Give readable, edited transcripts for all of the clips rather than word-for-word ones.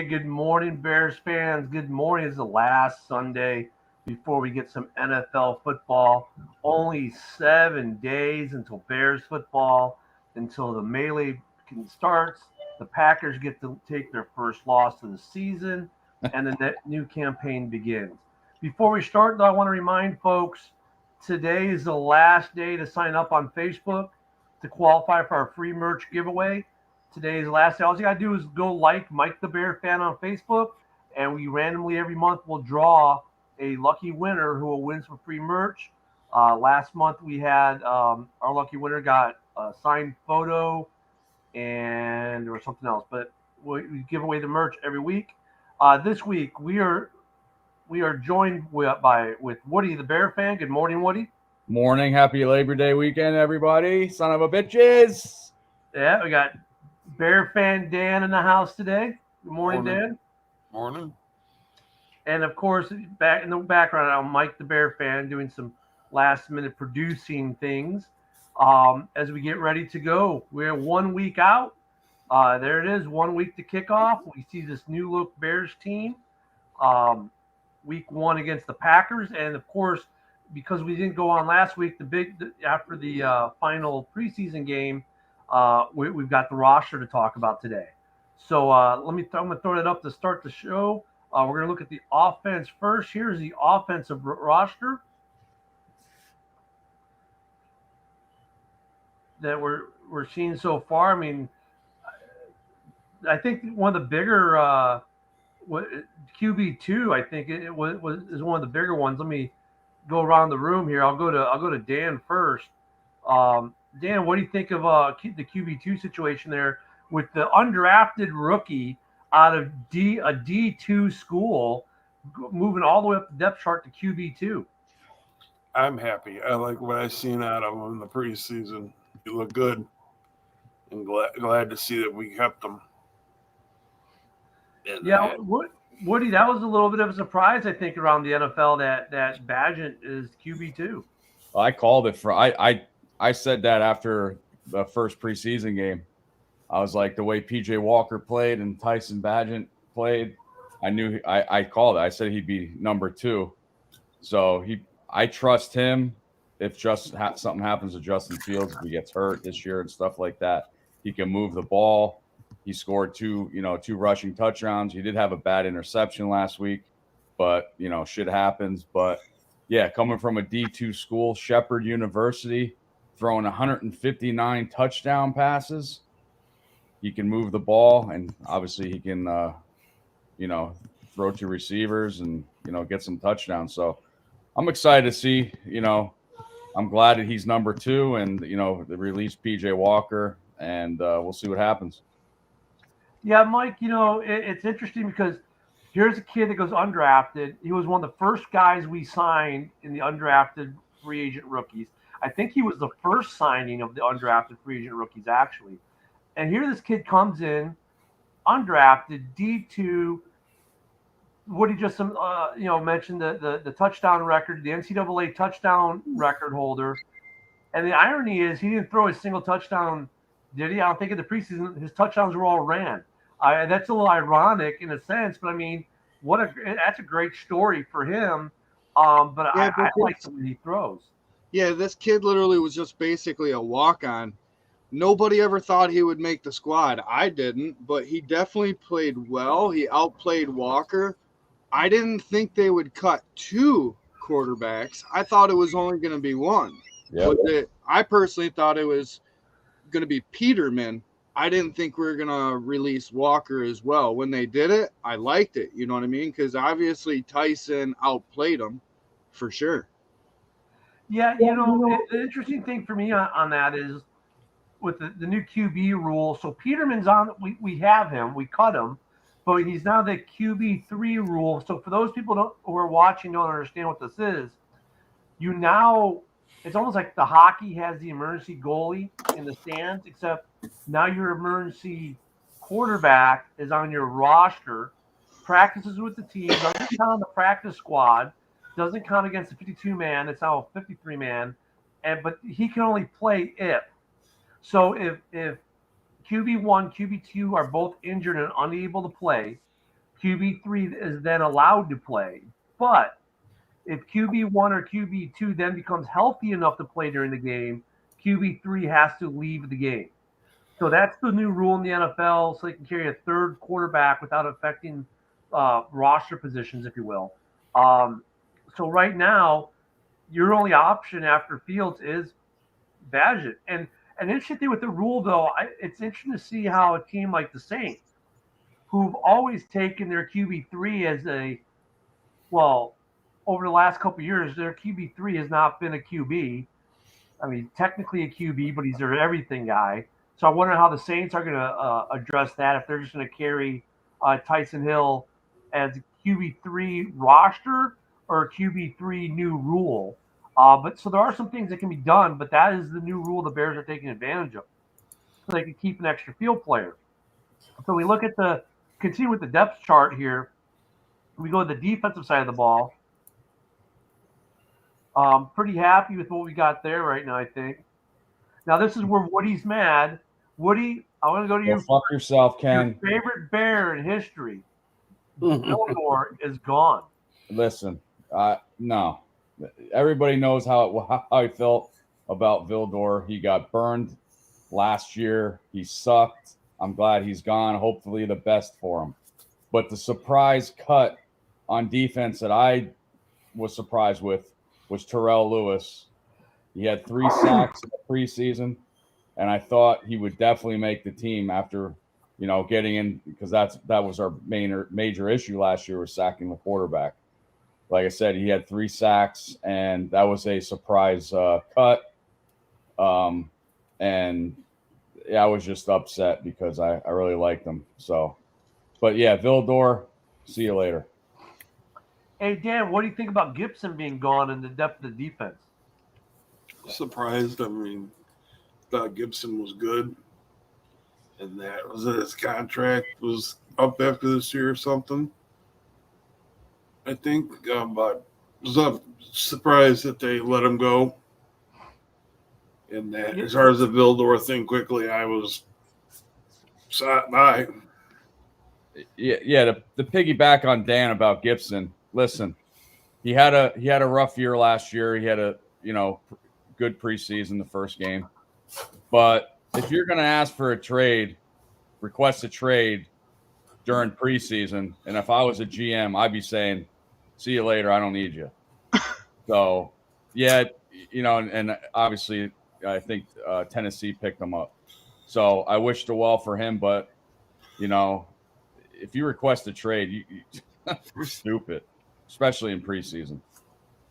good morning, Bears fans. Good morning. It's the last Sunday before we get some NFL football. Only 7 days until Bears football, until the melee starts. The Packers get to take their first loss of the season, and the new campaign begins. Before we start, though, I want to remind folks today is the last day to sign up on Facebook to qualify for our free merch giveaway. Today's last day. All you gotta do is go like Mike the Bear fan on Facebook, and we randomly every month will draw a lucky winner who will win some free merch. Last month we had our lucky winner got a signed photo, and there was something else, but we give away the merch every week. This week we are joined with Woody the Bear fan. Good morning, Woody. Morning. Happy Labor Day weekend, everybody. Son of a bitches. Yeah, we got Bear fan Dan in the house today. Good morning, Dan. Morning. And of course, back in the background, I'm Mike the Bear fan doing some last minute producing things as we get ready to go. We're 1 week out. There it is, 1 week to kick off. We see this new look Bears team. Week one against the Packers, and of course, because we didn't go on last week, after the final preseason game, we've got the roster to talk about today. So I'm going to throw it up to start the show. We're going to look at the offense first. Here's the offensive roster that we're seeing so far. I mean, I think one of the bigger QB2, I think is one of the bigger ones. Let me go around the room here. I'll go to Dan first. Dan, what do you think of the QB2 situation there with the undrafted rookie out of a D2 school moving all the way up the depth chart to QB2? I'm happy. I like what I've seen out of him in the preseason. He looked good, and glad to see that we kept him. Yeah, Woody, that was a little bit of a surprise, I think, around the NFL that Bagent is QB2. I called it I said that after the first preseason game. I was like, the way PJ Walker played and Tyson Bagent played, I knew I called it. I said he'd be number 2. So I trust him. If something happens to Justin Fields, if he gets hurt this year and stuff like that, he can move the ball. He scored two rushing touchdowns. He did have a bad interception last week, but shit happens. But yeah, coming from a D2 school, Shepherd University, throwing 159 touchdown passes, he can move the ball, and obviously he can, throw to receivers and get some touchdowns. So I'm excited to see. I'm glad that he's number 2, and they released PJ Walker, and we'll see what happens. Yeah, Mike, it's interesting because here's a kid that goes undrafted. He was one of the first guys we signed in the undrafted free agent rookies. I think he was the first signing of the undrafted free agent rookies, actually. And here this kid comes in, undrafted, D2. What he just mentioned, the touchdown record, the NCAA touchdown record holder. And the irony is he didn't throw a single touchdown, did he? I don't think in the preseason his touchdowns were all ran. That's a little ironic in a sense, but I mean, that's a great story for him. But I like the way he throws. Yeah, this kid literally was just basically a walk-on. Nobody ever thought he would make the squad. I didn't, but he definitely played well. He outplayed Walker. I didn't think they would cut 2 quarterbacks. I thought it was only going to be 1. Yep. I personally thought it was going to be Peterman. I didn't think we were going to release Walker as well. When they did it, I liked it. You know what I mean? Because obviously Tyson outplayed him for sure. Yeah, the interesting thing for me on that is with the new QB rule. So Peterman's on. We have him. We cut him, but he's now the QB3 rule. So for those people who are watching don't understand what this is, it's almost like the hockey has the emergency goalie in the stands, except now your emergency quarterback is on your roster, practices with the team, doesn't count on the practice squad, doesn't count against the 52-man. It's now a 53-man, but he can only play if. So if QB1, QB2 are both injured and unable to play, QB3 is then allowed to play. But if QB1 or QB2 then becomes healthy enough to play during the game, QB3 has to leave the game. So that's the new rule in the NFL. So they can carry a third quarterback without affecting roster positions, if you will. So right now, your only option after Fields is Badgett. And an interesting thing with the rule, though, it's interesting to see how a team like the Saints, who've always taken their QB3 as over the last couple of years, their QB3 has not been a QB. I mean, technically a QB, but he's their everything guy. So I wonder how the Saints are going to address that, if they're just going to carry Tyson Hill as QB3 roster or QB3 new rule. But so there are some things that can be done, but that is the new rule the Bears are taking advantage of. So they can keep an extra field player. So we look at continue with the depth chart here. We go to the defensive side of the ball. Pretty happy with what we got there right now, I think. Now, this is where Woody's mad. Woody, I want to go to you. Fuck yourself, Ken. Your favorite Bear in history, Vildor, is gone. Listen, no. Everybody knows how I felt about Vildor. He got burned last year. He sucked. I'm glad he's gone. Hopefully the best for him. But the surprise cut on defense that I was surprised with was Terrell Lewis. He had 3 sacks in the preseason, and I thought he would definitely make the team after, getting in, because that was our major issue last year, was sacking the quarterback. Like I said, he had 3 sacks, and that was a surprise cut. And yeah, I was just upset because I really liked him. So, but yeah, Vildor, see you later. Hey, Dan, what do you think about Gibson being gone and the depth of the defense? Surprised. I mean, thought Gibson was good, and that was his contract was up after this year or something. I think, but was surprised that they let him go. And that, as far as the Vildor thing, quickly, I was sat by. Yeah. To piggyback on Dan about Gibson, listen, he had a rough year last year. He had a good preseason the first game, but if you're going to ask for a trade, request a trade during preseason, and if I was a GM, I'd be saying, "See you later. I don't need you." So, yeah, and obviously, I think Tennessee picked him up. So I wish the well for him, but if you request a trade, you're stupid, especially in preseason.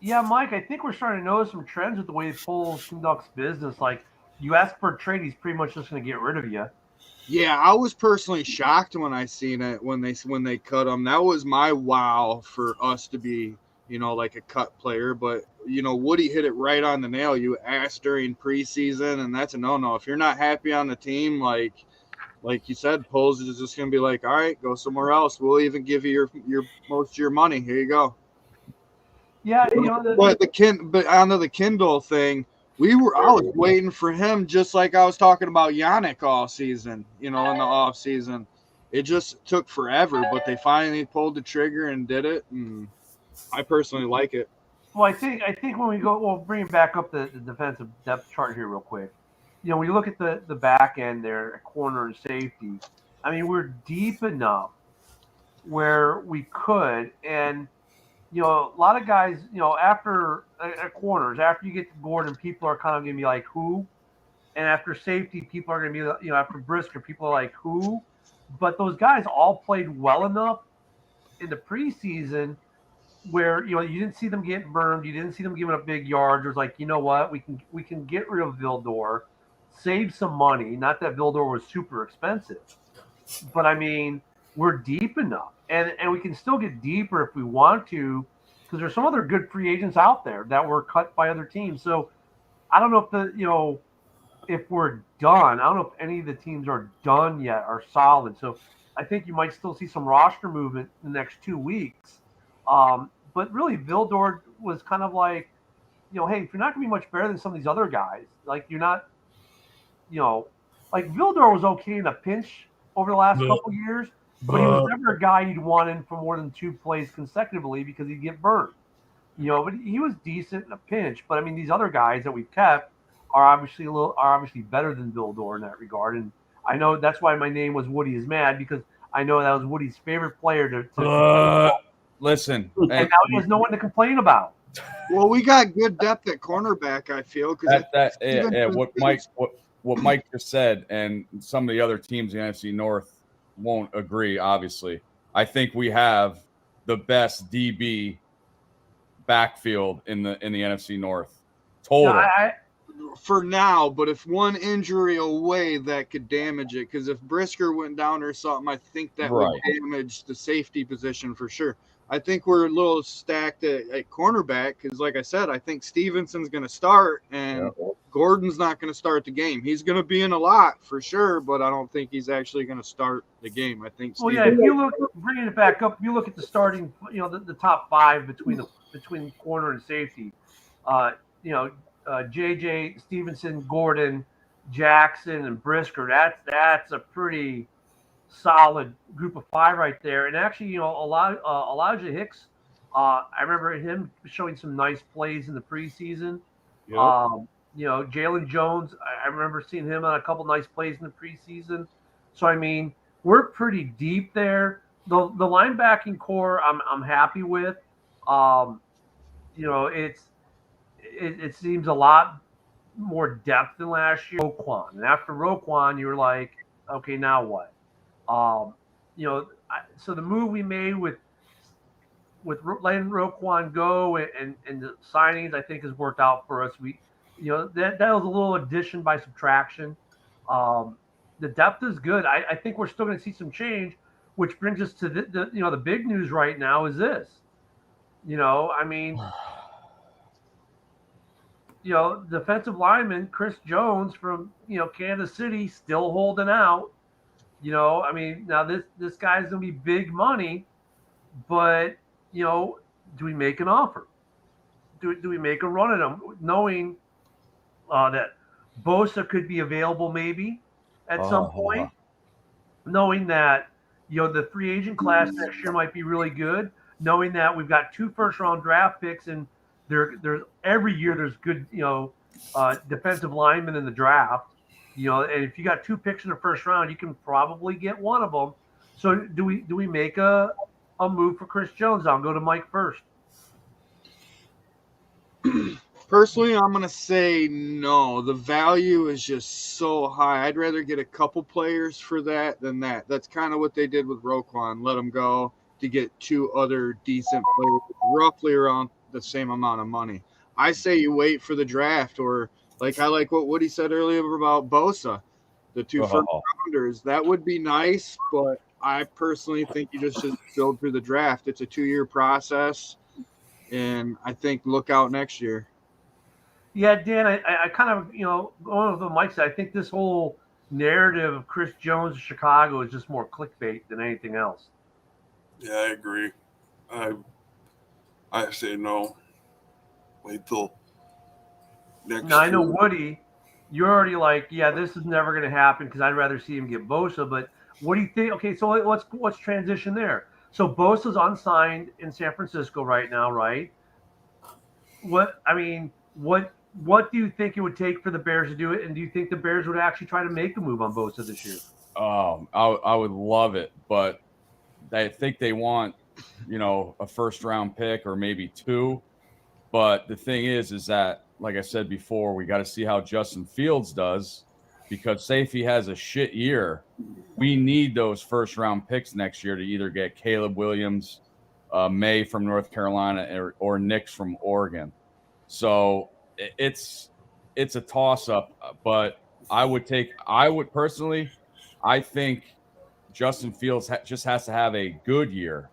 Yeah, Mike, I think we're starting to notice some trends with the way Foles conducts business. Like, you ask for a trade, he's pretty much just going to get rid of you. Yeah, I was personally shocked when I seen it when they cut him. That was my wow for us to be, like a cut player. But Woody hit it right on the nail. You asked during preseason, and that's a no-no. If you're not happy on the team, like you said, Poles is just going to be like, all right, go somewhere else. We'll even give you your most of your money. Here you go. Yeah, but on the Kindle thing, I was waiting for him, just like I was talking about Yannick all season, in the off season. It just took forever, but they finally pulled the trigger and did it, and I personally like it. Well, I think when we go, we'll bring back up the defensive depth chart here real quick. When you look at the back end there, at corner and safety, I mean, we're deep enough where we could, and a lot of guys, after at corners, after you get to Gordon, people are kind of going to be like, who? And after safety, people are going to be, after Brisker, people are like, who? But those guys all played well enough in the preseason where, you didn't see them getting burned. You didn't see them giving up big yards. It was like, you know what? We can get rid of Vildor, save some money. Not that Vildor was super expensive, but I mean, we're deep enough. And we can still get deeper if we want to, because there's some other good free agents out there that were cut by other teams. So I don't know if if we're done. I don't know if any of the teams are done yet, are solid. So I think you might still see some roster movement in the next 2 weeks. But really, Vildor was kind of like, hey, if you're not going to be much better than some of these other guys, like you're not, like Vildor was okay in a pinch over the last couple of years. but he was never a guy you'd want in for more than 2 plays consecutively because he'd get burned. But he was decent in a pinch. But I mean, these other guys that we've kept are obviously better than Bill Dorr in that regard. And I know that's why my name was Woody is Mad, because I know that was Woody's favorite player to listen, and now he has no one to complain about. Well, we got good depth at cornerback, I feel, because what Mike just said, and some of the other teams in the NFC North won't agree. Obviously, I think we have the best DB backfield in the NFC North. Total. For now, but if one injury away, that could damage it. Because if Brisker went down or something, I think that would damage the safety position for sure. I think we're a little stacked at cornerback because, like I said, I think Stevenson's going to start and Gordon's not going to start the game. He's going to be in a lot for sure, but I don't think he's actually going to start the game. I think. Well, if you look, bringing it back up, if you look at the starting, the top five between corner and safety, JJ, Stevenson, Gordon, Jackson, and Brisker. That's a pretty solid group of five right there. And actually, Elijah Hicks, I remember him showing some nice plays in the preseason. Yep. Jalen Jones, I remember seeing him on a couple nice plays in the preseason. So I mean, we're pretty deep there. The linebacking core, I'm happy with. It seems a lot more depth than last year. Roquan, and after Roquan, you were like, okay, now what? So the move we made with letting Roquan go and the signings, I think, has worked out for us. That was a little addition by subtraction. The depth is good. I think we're still going to see some change, which brings us to the big news right now is this. Defensive lineman Chris Jones from Kansas City still holding out. Now this guy's gonna be big money, but do we make an offer? Do we make a run at him, knowing that Bosa could be available maybe at some point, knowing that the free agent class next year might be really good, knowing that we've got 2 first-round draft picks and there's every year there's good defensive linemen in the draft. And if you got 2 picks in the first round, you can probably get one of them. So do we make a move for Chris Jones? I'll go to Mike first. Personally, I'm going to say no. The value is just so high. I'd rather get a couple players for that than that. That's kind of what they did with Roquan. Let him go to get 2 other decent players, roughly around the same amount of money. I say you wait for the draft, or I like what Woody said earlier about Bosa, the 2 first rounders. That would be nice, but I personally think you just should build through the draft. It's a 2-year process, and I think look out next year. Yeah, Dan, I kind of, going with what Mike said, I think this whole narrative of Chris Jones in Chicago is just more clickbait than anything else. Yeah, I agree. I say no. Wait till next Now, I know, Woody, you're already like, yeah, this is never going to happen because I'd rather see him get Bosa. But what do you think? Okay, so let's transition there. So Bosa's unsigned in San Francisco right now, right? What do you think it would take for the Bears to do it? And do you think the Bears would actually try to make a move on Bosa this year? I would love it, but I think they want, a first-round pick or maybe 2. But the thing is that, like I said before, we got to see how Justin Fields does, because say if he has a shit year, we need those first-round picks next year to either get Caleb Williams, May from North Carolina, or Nix from Oregon. So it's a toss-up. But I think Justin Fields just has to have a good year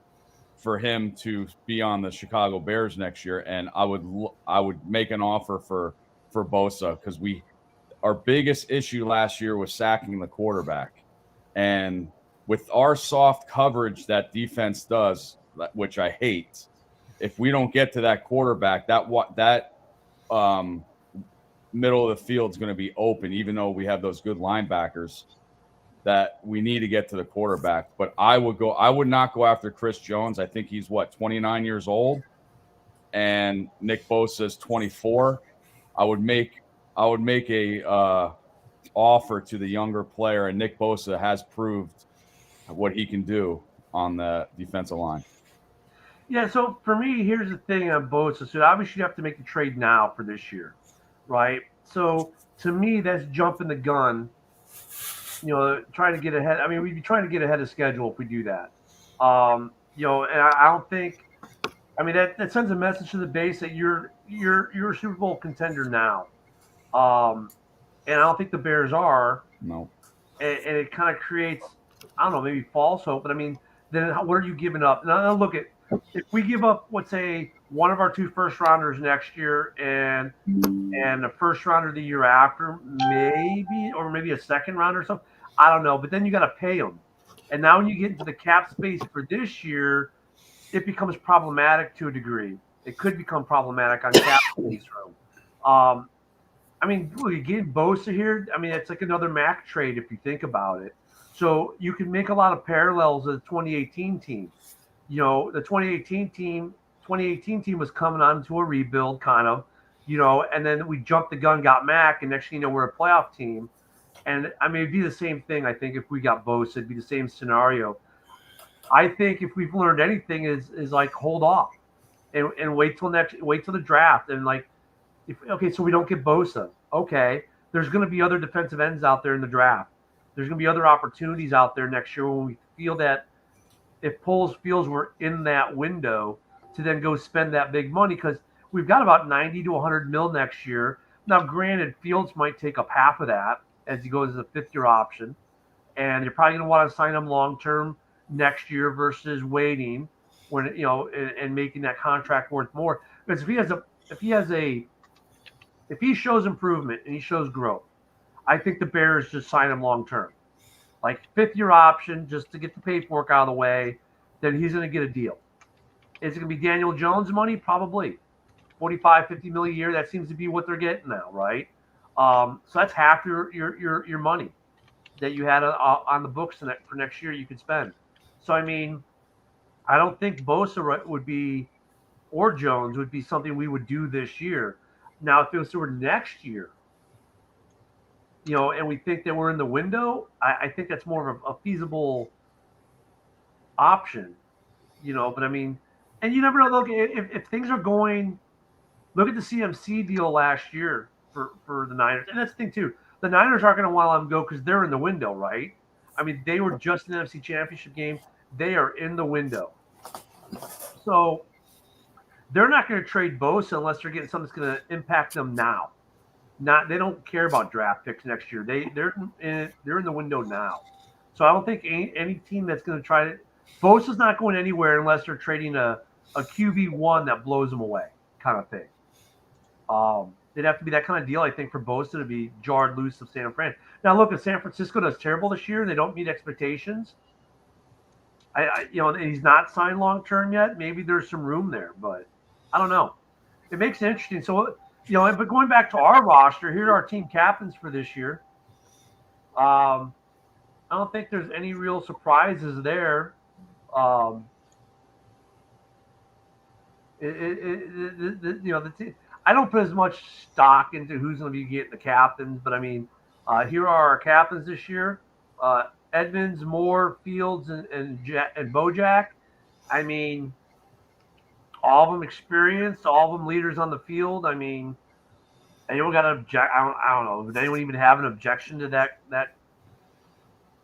for him to be on the Chicago Bears next year, and I would make an offer for Bosa, because our biggest issue last year was sacking the quarterback, and with our soft coverage that defense does, which I hate, if we don't get to that quarterback, that middle of the field is going to be open, even though we have those good linebackers. that we need to get to the quarterback. But I would not go after Chris Jones. I think he's 29 years old, and Nick Bosa is 24. I would make a offer to the younger player, and Nick Bosa has proved what he can do on the defensive line. Yeah, so for me, here's the thing on Bosa. So obviously you have to make the trade now for this year, right? So to me, that's jumping the gun. Trying to get ahead. I mean, we'd be trying to get ahead of schedule if we do that. And I don't think. I mean, that sends a message to the base that you're a Super Bowl contender now. And I don't think the Bears are. No. And it kind of creates, I don't know, maybe false hope. But I mean, then what are you giving up? Now look at, if we give up, let's say, one of our 2 first rounders next year and a first rounder the year after, maybe a second round or something. I don't know. But then you got to pay them. And now when you get into the cap space for this year, it becomes problematic to a degree. It could become problematic on cap space room. I mean, look, you get Bosa here. I mean, it's like another Mac trade if you think about it. So you can make a lot of parallels to the 2018 team. The 2018 team was coming on to a rebuild kind of, and then we jumped the gun, got Mac, and next thing you know, we're a playoff team. And I mean, it'd be the same thing. I think if we got Bosa, it'd be the same scenario. I think if we've learned anything is like hold off and wait till the draft and like, so we don't get Bosa. Okay, there's going to be other defensive ends out there in the draft. There's going to be other opportunities out there next year when we feel that if Poles feels we're in that window to then go spend that big money, because we've got about 90 to 100 mil next year. Now, granted, Fields might take up half of that as he goes as a 5th-year option, and you're probably going to want to sign him long-term next year versus waiting when and making that contract worth more. Because if he shows improvement and he shows growth, I think the Bears just sign him long-term. Like 5th-year option just to get the paperwork out of the way, then he's going to get a deal. Is it going to be Daniel Jones money? Probably. 45, 50 million a year. That seems to be what they're getting now, right? So that's half your money that you had on the books for next year you could spend. So, I mean, I don't think Bosa would be, or Jones would be something we would do this year. Now, if it was for next year, and we think that we're in the window, I think that's more of a feasible option, but I mean, and you never know. Look, if things are going, look at the CMC deal last year for the Niners. And that's the thing too. The Niners aren't going to want to let him go because they're in the window, right? I mean, they were just in the NFC Championship game. They are in the window. So they're not going to trade Bosa unless they're getting something that's going to impact them now. They don't care about draft picks next year. They're in the window now. So I don't think any team that's going to try to – Bosa's not going anywhere unless they're trading a QB1 that blows them away kind of thing. It'd have to be that kind of deal, I think, for Bosa to be jarred loose of San Fran. Now, look, if San Francisco does terrible this year, they don't meet expectations. He's not signed long term yet. Maybe there's some room there, but I don't know. It makes it interesting. So, but going back to our roster, here are our team captains for this year. I don't think there's any real surprises there. I don't put as much stock into who's going to be getting the captains, but I mean, here are our captains this year: Edmonds, Moore, Fields, and Bojack. I mean, all of them experienced, all of them leaders on the field. I mean, anyone got an object? I don't know. Would anyone even have an objection to that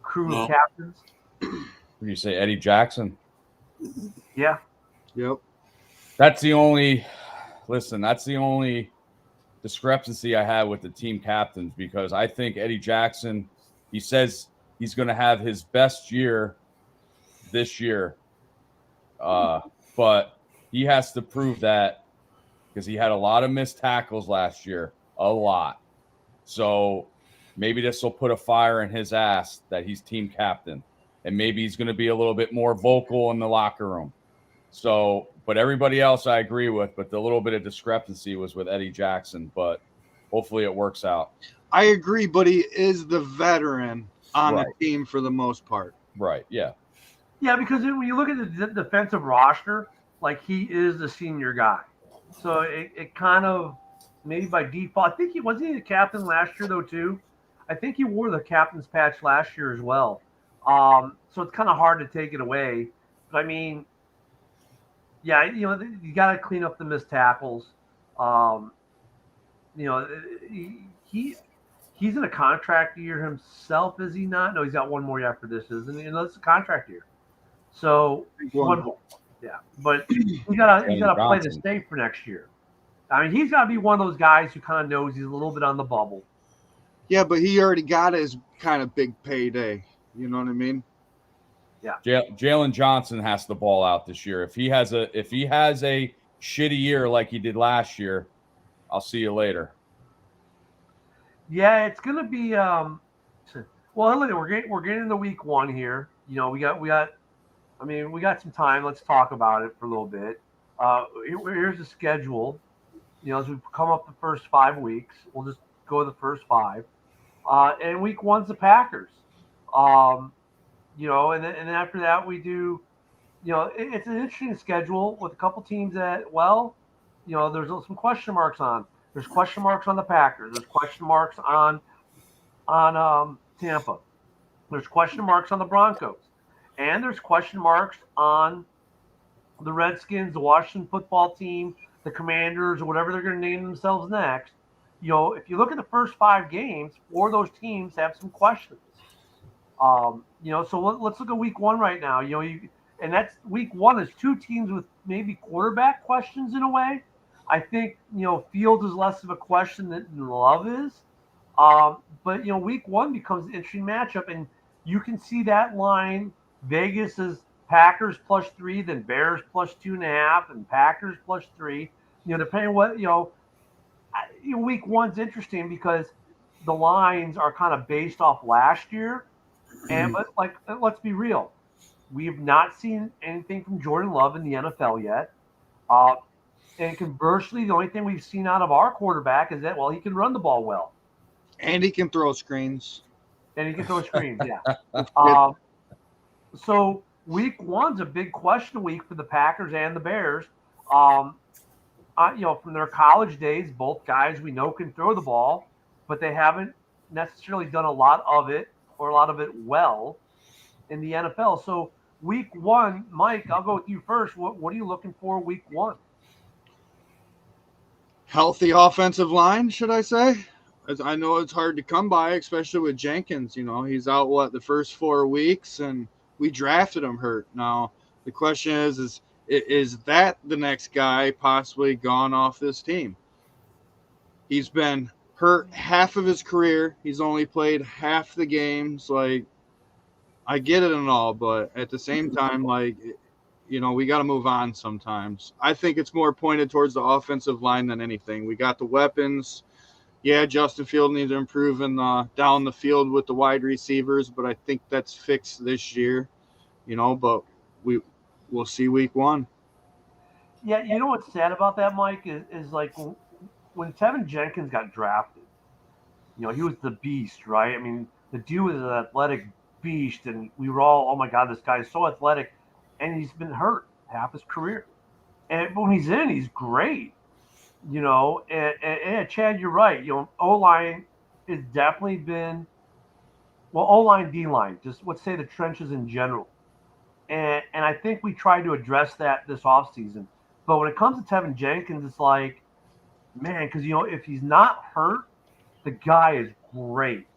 crew of captains? When you say Eddie Jackson, yeah, yep. That's the only discrepancy I have with the team captains, because I think Eddie Jackson, he says he's going to have his best year this year, but he has to prove that because he had a lot of missed tackles last year, a lot. So maybe this will put a fire in his ass that he's team captain, and maybe he's going to be a little bit more vocal in the locker room. So, but everybody else I agree with, but the little bit of discrepancy was with Eddie Jackson, but hopefully it works out. I agree, but he is the veteran. on Right. the team for the most part. Right. Yeah. Yeah, because when you look at the defensive roster, like he is the senior guy. So it kind of maybe by default. I think he wasn't he the captain last year though too. I think he wore the captain's patch last year as well. So it's kind of hard to take it away. But I mean, yeah, you got to clean up the missed tackles. Um, you know, he's in a contract year himself, is he not? No, he's got one more year after this, isn't he? It's a contract year. So one more. Yeah, but you gotta play the state for next year. I mean, he's got to be one of those guys who kind of knows he's a little bit on the bubble. Yeah, but he already got his kind of big payday. You know what I mean? Yeah. Jalen Johnson has to ball out this year. If he has a shitty year like he did last year, I'll see you later. Yeah, it's gonna be. Well, look, we're getting into week one here. We got. I mean, we got some time. Let's talk about it for a little bit. Here's the schedule. As we come up the first 5 weeks, we'll just go the first 5. And week one's the Packers. And then after that we do. It's an interesting schedule with a couple teams that, there's some question marks on. There's question marks on the Packers. There's question marks on Tampa. There's question marks on the Broncos. And there's question marks on the Redskins, the Washington football team, the Commanders, or whatever they're going to name themselves next. If you look at the first 5 games, 4 of those teams have some questions. So let's look at week one right now. And that's week one is 2 teams with maybe quarterback questions in a way. I think, Fields is less of a question than Love is. But week one becomes an interesting matchup, and you can see that line. Vegas is Packers +3, then Bears +2.5, and Packers +3. Depending what week one's interesting because the lines are kind of based off last year. And but let's be real, we have not seen anything from Jordan Love in the NFL yet. And conversely, the only thing we've seen out of our quarterback is that he can run the ball well, and he can throw screens. Yeah. So week one's a big question week for the Packers and the Bears. From their college days, both guys we know can throw the ball, but they haven't necessarily done a lot of it or a lot of it well in the NFL. So week one, Mike, I'll go with you first. What are you looking for week one? Healthy offensive line, should I say? As I know it's hard to come by, especially with Jenkins. He's out the first 4 weeks, and we drafted him hurt. Now the question is that the next guy possibly gone off this team? He's been hurt half of his career. He's only played half the games. I get it and all, but at the same time, we got to move on sometimes. I think it's more pointed towards the offensive line than anything. We got the weapons. Yeah, Justin Field needs to improve down the field with the wide receivers, but I think that's fixed this year, but we'll see week one. Yeah, what's sad about that, Mike, is when Tevin Jenkins got drafted, he was the beast, right? I mean, the dude was an athletic beast, and we were all, oh my God, this guy's so athletic, and he's been hurt half his career. And when he's in, he's great, and Chad, you're right. O-line has definitely been, O-line, D-line, just let's say the trenches in general. And I think we tried to address that this offseason. But when it comes to Tevin Jenkins, it's like, man, because, if he's not hurt, the guy is great.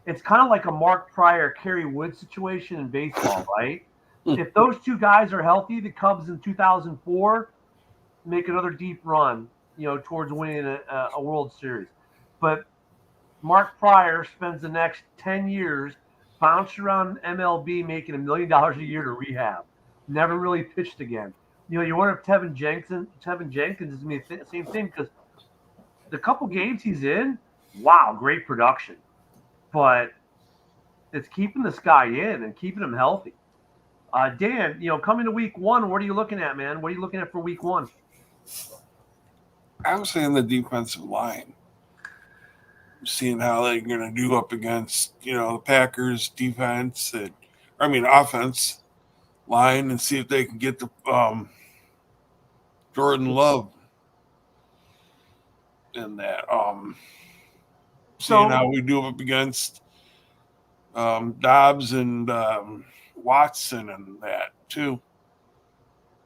It's kind of like a Mark Pryor, Kerry Wood situation in baseball, right? If those 2 guys are healthy, the Cubs in 2004 make another deep run, towards winning a World Series. But Mark Pryor spends the next 10 years bounced around MLB making $1 million a year to rehab. Never really pitched again. You wonder if Tevin Jenkins is going to be the same thing because the couple games he's in, wow, great production. But it's keeping this guy in and keeping him healthy. Dan, coming to week one, what are you looking at, man? What are you looking at for week one? I was saying the defensive line. seeing how they're going to do up against, the Packers defense offense line, and see if they can get the Jordan Love in that. Seeing how we do up against Dobbs and Watson and that too.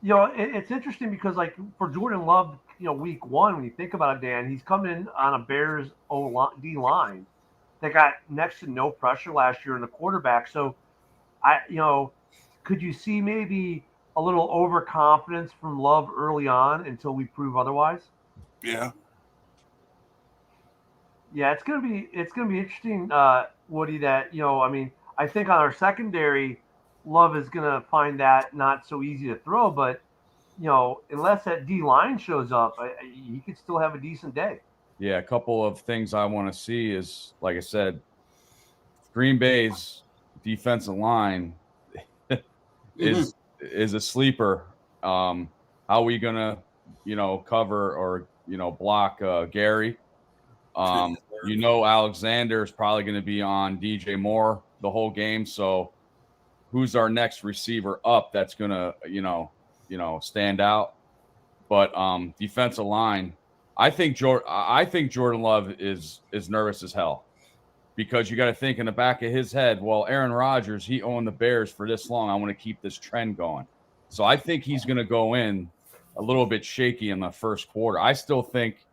It's interesting because, like, for Jordan Love, week one, when you think about it, Dan, he's coming in on a Bears D line that got next to no pressure last year in the quarterback. So, could you see maybe a little overconfidence from Love early on until we prove otherwise? Yeah. Yeah, it's gonna be interesting, Woody. That I think on our secondary, Love is gonna find that not so easy to throw. But unless that D line shows up, he could still have a decent day. Yeah, a couple of things I want to see is, like I said, Green Bay's defensive line is a sleeper. How are we gonna, cover or block Gary? Alexander is probably going to be on DJ Moore the whole game. So who's our next receiver up that's going to, stand out? But defensive line, I think Jordan Love is nervous as hell, because you got to think in the back of his head, well, Aaron Rodgers, he owned the Bears for this long. I want to keep this trend going. So I think he's going to go in a little bit shaky in the first quarter. I still think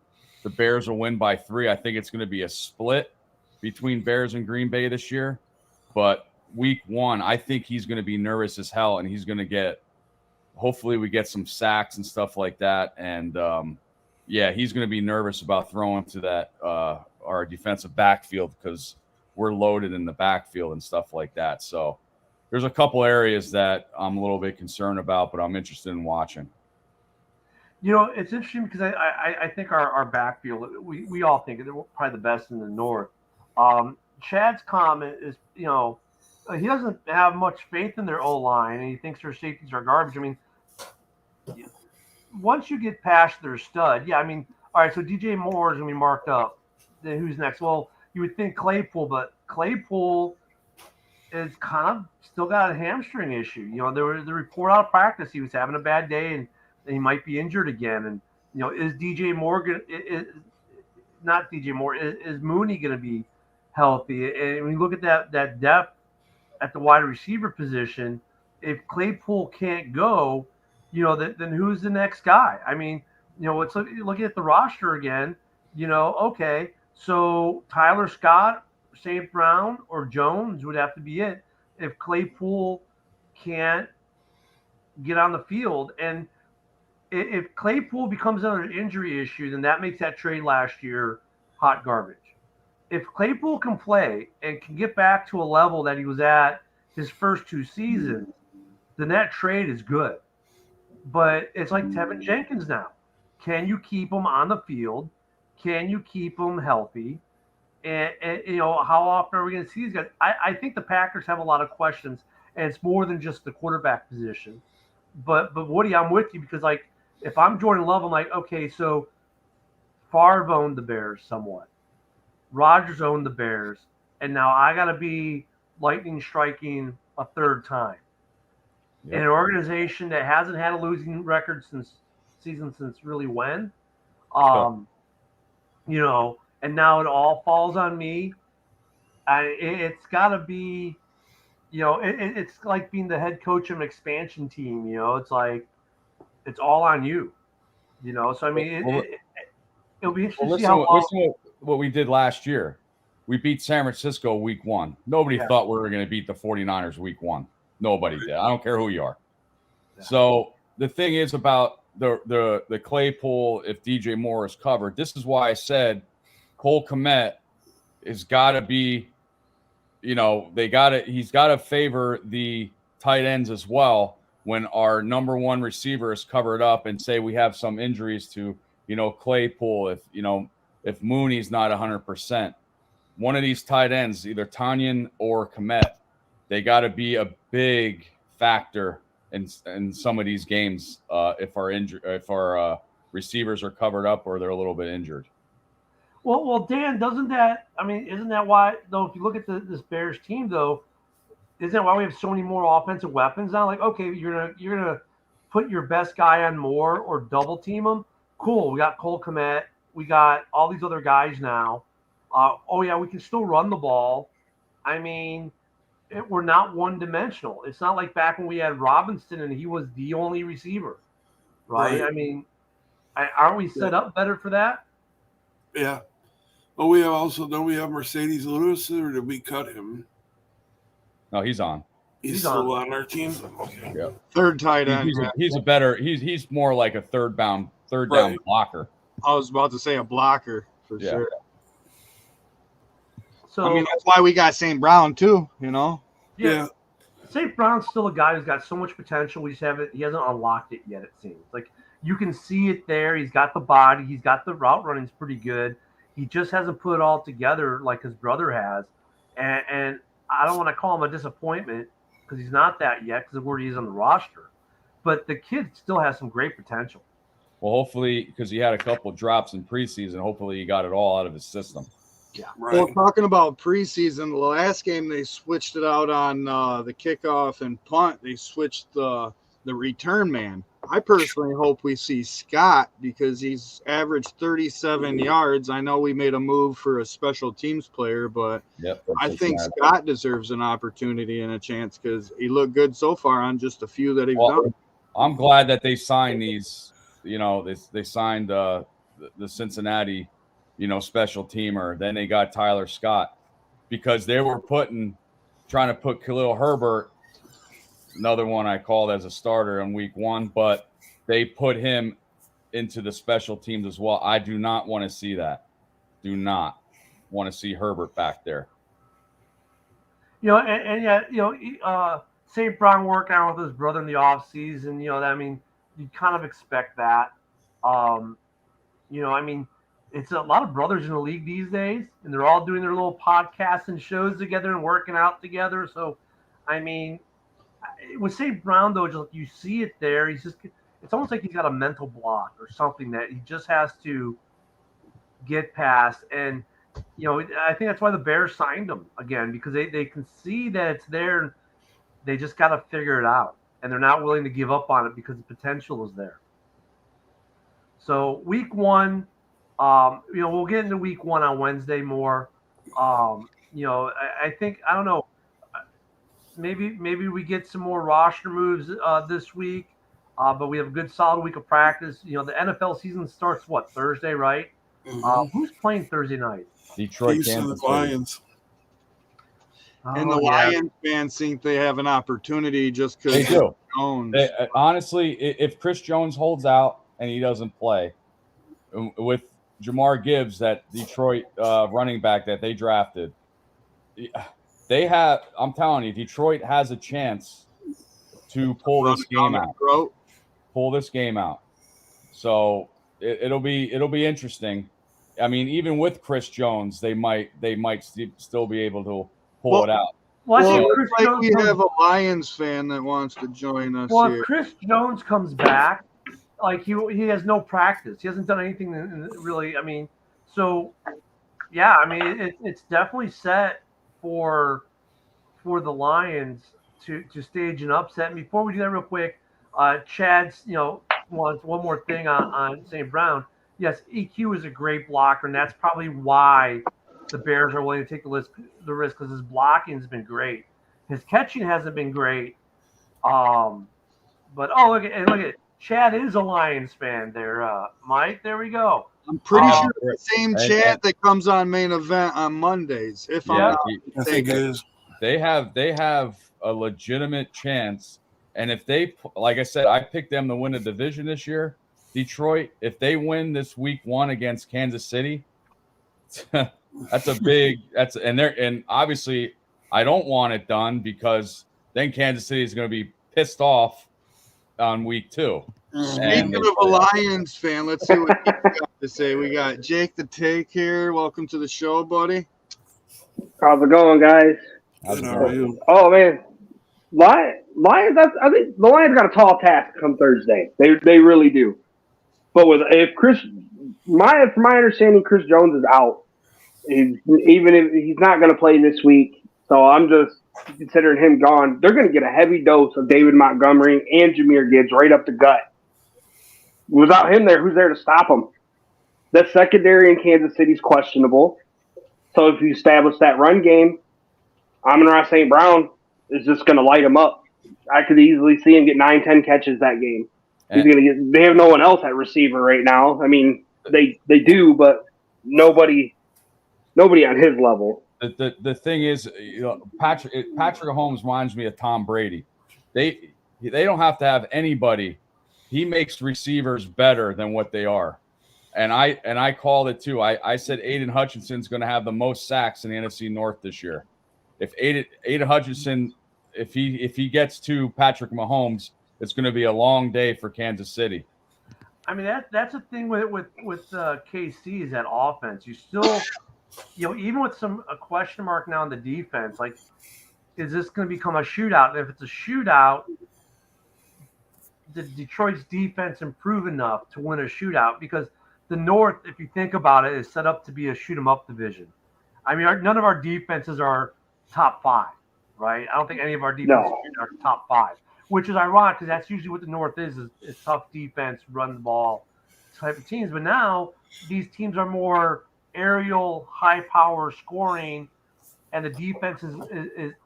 the Bears will win by 3. I think it's going to be a split between Bears and Green Bay this year. But week one, I think he's going to be nervous as hell, and he's going to hopefully we get some sacks and stuff like that. And, he's going to be nervous about throwing to that our defensive backfield, because we're loaded in the backfield and stuff like that. So there's a couple areas that I'm a little bit concerned about, but I'm interested in watching. It's interesting because I think our backfield, we all think they're probably the best in the North. Chad's comment is, he doesn't have much faith in their O-line, and he thinks their safeties are garbage. I mean, once you get past their stud, all right, so DJ Moore is going to be marked up. Then who's next? Well, you would think Claypool, but Claypool is kind of still got a hamstring issue. There was the report out of practice he was having a bad day and he might be injured again. And is DJ Moore not DJ Moore? Is Mooney going to be healthy? And when you look at that depth at the wide receiver position, if Claypool can't go, then who's the next guy? I mean, let's look at the roster again. Okay, so Tyler Scott, St. Brown, or Jones would have to be it if Claypool can't get on the field. And if Claypool becomes another injury issue, then that makes that trade last year hot garbage. If Claypool can play and can get back to a level that he was at his first 2 seasons, then that trade is good. But it's like Tevin Jenkins now. Can you keep him on the field? Can you keep him healthy? And how often are we going to see these guys? I think the Packers have a lot of questions, and it's more than just the quarterback position. But Woody, I'm with you, because, like, if I'm Jordan Love, I'm like, okay, so Favre owned the Bears somewhat. Rodgers owned the Bears, and now I got to be lightning striking a third time. Yep. In an organization that hasn't had a losing record since really when, and now it all falls on me. It's got to be, it's like being the head coach of an expansion team. It's like it's all on you. So I mean, it'll be interesting to see how. Listen to what we did last year. We beat San Francisco week 1. Nobody thought we were going to beat the 49ers week 1. Nobody did. I don't care who you are. Yeah. So the thing is about the Claypool, if DJ Moore is covered, this is why I said Cole Kmet has got to be, he's got to favor the tight ends as well when our number 1 receiver is covered up, and say we have some injuries to, Claypool, if Mooney's not 100%. One of these tight ends, either Tanyan or Kmet, they got to be a big factor in some of these games if our receivers are covered up or they're a little bit injured. Well, Dan, doesn't that? I mean, isn't that why? Though, if you look at this Bears team, though, isn't that why we have so many more offensive weapons now? Like, okay, you're gonna put your best guy on more or double team him. Cool. We got Cole Kmet. We got all these other guys now. Oh yeah, we can still run the ball. I mean, we're not one dimensional. It's not like back when we had Robinson and he was the only receiver, right? Right. I mean, aren't we set up better for that? Yeah. Oh, we have also don't we have Mercedes Lewis, or did we cut him? No, he's on. He's still on our team. Okay. Yeah. Third tight end. He's a better. He's more like a third down Right. blocker. I was about to say a blocker for Yeah. sure. So I mean, that's why we got St. Brown too. You know. Yeah. St. Brown's still a guy who's got so much potential. He hasn't unlocked it yet. It seems like you can see it there. He's got the body. He's got the route running's pretty good. He just hasn't put it all together like his brother has. And I don't want to call him a disappointment because he's not that yet because of where he is on the roster. But the kid still has some great potential. Well, hopefully, because he had a couple drops in preseason, hopefully he got it all out of his system. Yeah. Right. Well, talking about preseason, the last game they switched it out on the kickoff and punt. They switched the return man. I personally hope we see Scott because he's averaged 37 yards. I know we made a move for a special teams player, but Yep. I think Scott deserves an opportunity and a chance because he looked good so far on just a few that he's done. I'm glad that they signed these. You know, they signed the Cincinnati, special teamer. Then they got Tyler Scott because they were trying to put Khalil Herbert, another one I called as a starter in week 1, but they put him into the special teams as well. I do not want to see that. Do not want to see Herbert back there. St. Brown working out with his brother in the offseason, you kind of expect that. It's a lot of brothers in the league these days, and they're all doing their little podcasts and shows together and working out together. So, with St. Brown, though, just you see it there. It's almost like he's got a mental block or something that he just has to get past. And, I think that's why the Bears signed him again, because they can see that it's there and they just got to figure it out. And they're not willing to give up on it because the potential is there. So week 1, we'll get into week 1 on Wednesday more. I think, I don't know, maybe we get some more roster moves this week, but we have a good solid week of practice. The NFL season starts Thursday, right? Mm-hmm. Who's playing Thursday night? Detroit, Chiefs and Kansas the Lions. And the Lions fans think they have an opportunity just because They do. Jones. Honestly, if Chris Jones holds out and he doesn't play, with Jamar Gibbs, that Detroit running back that they drafted, I'm telling you, Detroit has a chance to pull this game out. Pull this game out. So it'll be interesting. I mean, even with Chris Jones, they might still be able to pull it out. Well, I think Chris Jones we have a Lions fan that wants to join us here. If Chris Jones comes back, like he has no practice. He hasn't done anything really. It's definitely set for the Lions to stage an upset. And before we do that real quick, Chad's wants one more thing on St. Brown. Yes, EQ is a great blocker, and that's probably why the Bears are willing to take the risk because his blocking has been great. His catching hasn't been great. But look at Chad is a Lions fan there, Mike. There we go. I'm pretty sure it's the same Chad that comes on Main Event on Mondays. If I'm not I think it is. They have a legitimate chance, and if they, like I said, I picked them to win a division this year. Detroit, if they win this week 1 against Kansas City, and obviously I don't want it done because then Kansas City is going to be pissed off on week 2. Speaking of a Lions fan, let's see what he's got to say. We got Jake the Take here. Welcome to the show, buddy. How's it going, guys? How are you? Oh man, Lions. I think the Lions got a tall task come Thursday. They really do. But if Chris from my understanding, Chris Jones is out. Even if he's not going to play this week, so I'm just considering him gone. They're going to get a heavy dose of David Montgomery and Jahmyr Gibbs right up the gut. Without him there, who's there to stop him? The secondary in Kansas City is questionable. So if you establish that run game, Amon-Ra St. Brown is just going to light him up. I could easily see him get 9-10 catches that game. He's going to get. They have no one else at receiver right now. I mean, they do, but nobody on his level. The thing is, Patrick Mahomes reminds me of Tom Brady. They don't have to have anybody. He makes receivers better than what they are. And I called it too. I said Aiden Hutchinson's going to have the most sacks in the NFC North this year. If Aiden Hutchinson, if he gets to Patrick Mahomes, it's going to be a long day for Kansas City. I mean, that's the thing with KC is that offense. You still, even with a question mark now on the defense, like, is this going to become a shootout? And if it's a shootout, did Detroit's defense improve enough to win a shootout? Because the North, if you think about it, is set up to be a shoot-'em-up division. I mean, none of our defenses are top 5, right? I don't think any of our defenses are top 5, which is ironic because that's usually what the North is tough defense, run the ball type of teams. But now these teams are more aerial, high-power scoring, and the defense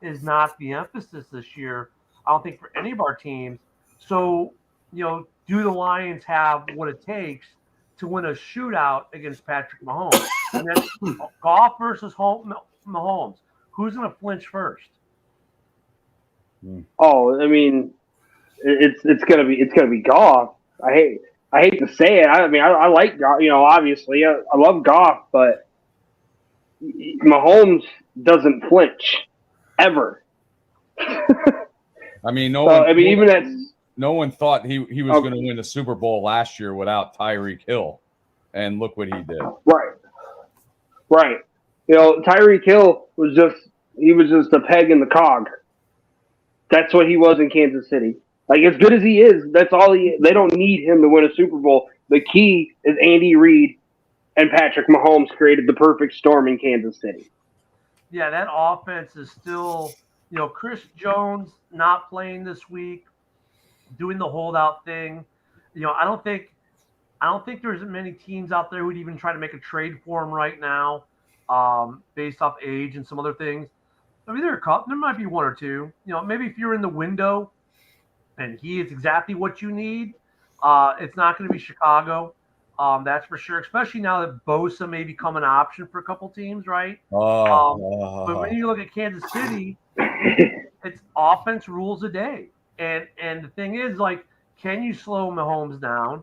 is not the emphasis this year, I don't think, for any of our teams. So, do the Lions have what it takes to win a shootout against Patrick Mahomes? And that's Goff versus Mahomes. Who's going to flinch first? Oh, I mean, it's gonna be Goff. I hate to say it. I mean, I like Goff. Obviously, I love Goff, but Mahomes doesn't flinch ever. I mean, no one thought he was going to win the Super Bowl last year without Tyreek Hill, and look what he did. Right. Tyreek Hill was just a peg in the cog. That's what he was in Kansas City. Like, as good as he is, that's all they don't need him to win a Super Bowl. The key is Andy Reid and Patrick Mahomes created the perfect storm in Kansas City. Yeah, that offense is still, Chris Jones not playing this week, doing the holdout thing. I don't think there's many teams out there who'd even try to make a trade for him right now, based off age and some other things. I mean, there might be one or two. Maybe if you're in the window and he is exactly what you need, it's not going to be Chicago. That's for sure, especially now that Bosa may become an option for a couple teams, right? But when you look at Kansas City, it's offense rules a day. And the thing is, like, can you slow Mahomes down?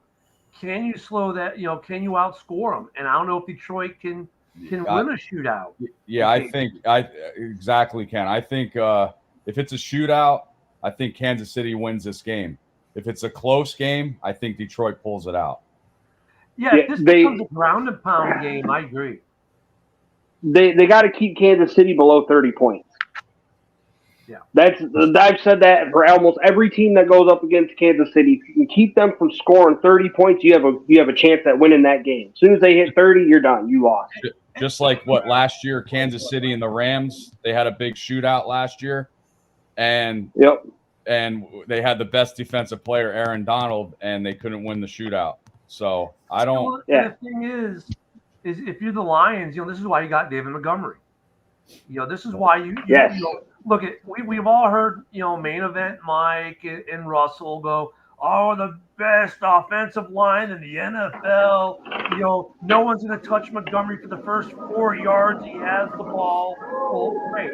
Can you slow that? Can you outscore him? And I don't know if Detroit can win a shootout. Yeah, I think exactly can. I think if it's a shootout, I think Kansas City wins this game. If it's a close game, I think Detroit pulls it out. Yeah, if this becomes a ground and pound game, I agree. They got to keep Kansas City below 30 points. Yeah, I've said that for almost every team that goes up against Kansas City. If you can keep them from scoring 30 points, you have a chance at winning that game. As soon as they hit 30, you're done. You lost. Just like last year, Kansas City and the Rams, they had a big shootout last year, and they had the best defensive player, Aaron Donald, and they couldn't win the shootout. So I don't. The thing is if you're the Lions, this is why you got David Montgomery. This is why you look at. We've all heard main event Mike and Russell go, oh, the best offensive line in the NFL. No one's going to touch Montgomery for the first 4 yards he has the ball. Well, great.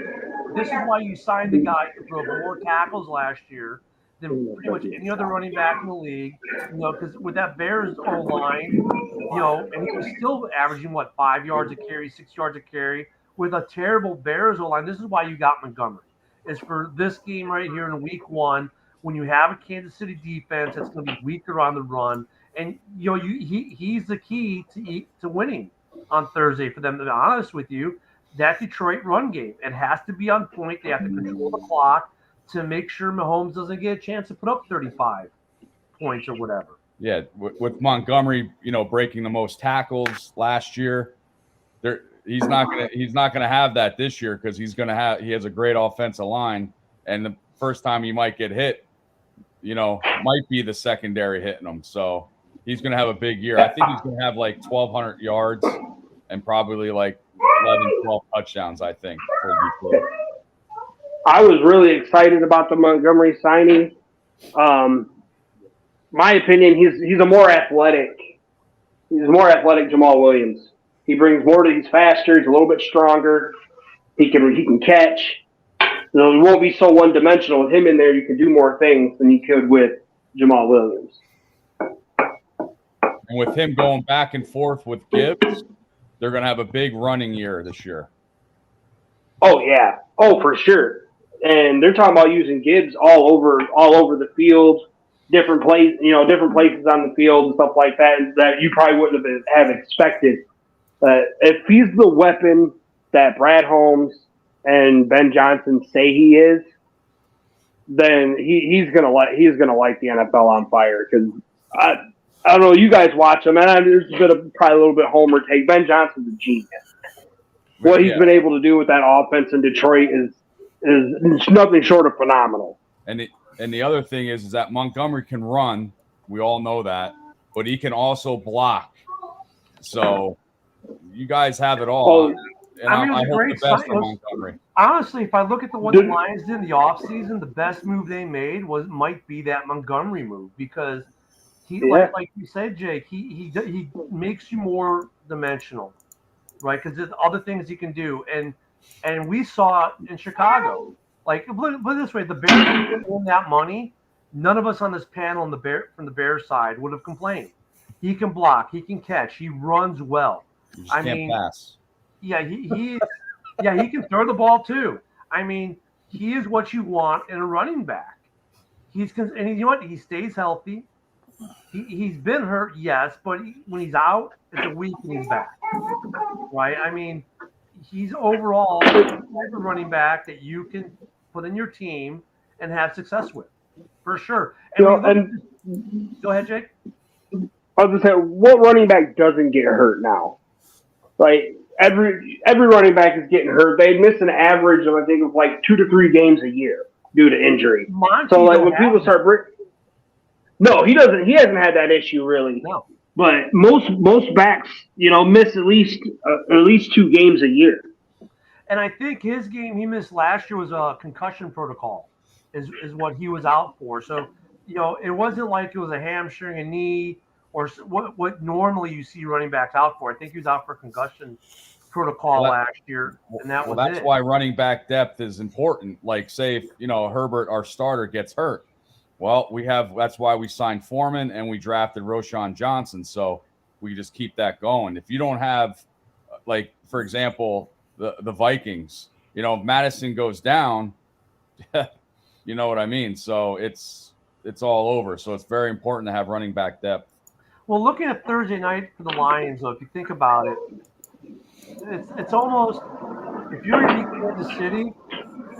This is why you signed the guy who broke more tackles last year than pretty much any other running back in the league. Because with that Bears O-line, and he was still averaging, 5 yards a carry, 6 yards a carry with a terrible Bears O-line. This is why you got Montgomery. It's for this game right here in week 1. When you have a Kansas City defense that's going to be weaker on the run, and he's the key to winning on Thursday for them. To be honest with you, that Detroit run game, it has to be on point. They have to control the clock to make sure Mahomes doesn't get a chance to put up 35 points or whatever. Yeah, with Montgomery, breaking the most tackles last year, he's not gonna have that this year because he has a great offensive line, and the first time he might get hit, might be the secondary hitting him. So he's gonna have a big year. I think he's gonna have like 1,200 yards and probably like 11, 12 touchdowns. I think for Detroit. I was really excited about the Montgomery signing. My opinion, he's a more athletic. He's a more athletic Jamal Williams. He brings more to. He's faster. He's a little bit stronger. He can catch. So it won't be so one dimensional with him in there. You can do more things than you could with Jamal Williams. And with him going back and forth with Gibbs, they're going to have a big running year this year. Oh yeah. Oh, for sure. And they're talking about using Gibbs all over the field, different places on the field and stuff like that you probably wouldn't have expected. If he's the weapon that Brad Holmes and Ben Johnson say he is, then he's gonna light the NFL on fire. Because I don't know, you guys watch him, and there's probably a little bit homer take. Ben Johnson's a genius. What he's been able to do with that offense in Detroit is nothing short of phenomenal. And the other thing is that Montgomery can run. We all know that, but he can also block. So you guys have it all. And I hope the best for Montgomery. Honestly, if I look at what the Lions did in the offseason, the best move they made might be that Montgomery move, because like you said, Jake, he makes you more dimensional, right? Because there's other things he can do, and we saw it in Chicago. Like, put it this way, the Bears won that money. None of us on this panel from the Bears side would have complained. He can block, he can catch, he runs well. You just can't pass. Yeah, he can throw the ball too. I mean, he is what you want in a running back. And you know what? He stays healthy. He's been hurt, yes, but when he's out, it's a week and he's back. Right? I mean, he's overall the type of running back that you can put in your team and have success with, for sure. Go ahead, Jake. I was gonna say, what running back doesn't get hurt now? Like every running back is getting hurt. They miss an average of, I think, of like 2 to 3 games a year due to injury. So like when people start no, he doesn't. He hasn't had that issue really. No. But most backs, miss at least 2 games a year. And I think his game he missed last year was a concussion protocol, is what he was out for. So it wasn't like it was a hamstring, a knee, or what normally you see running backs out for. I think he was out for concussion protocol last year, and that's why running back depth is important. Like, say if Herbert, our starter, gets hurt. Well, that's why we signed Foreman and we drafted Roschon Johnson. So we just keep that going. If you don't have, like, for example, the Vikings, if Madison goes down, you know what I mean? So it's all over. So it's very important to have running back depth. Well, looking at Thursday night for the Lions, though, if you think about it, it's almost, if you're in Kansas City,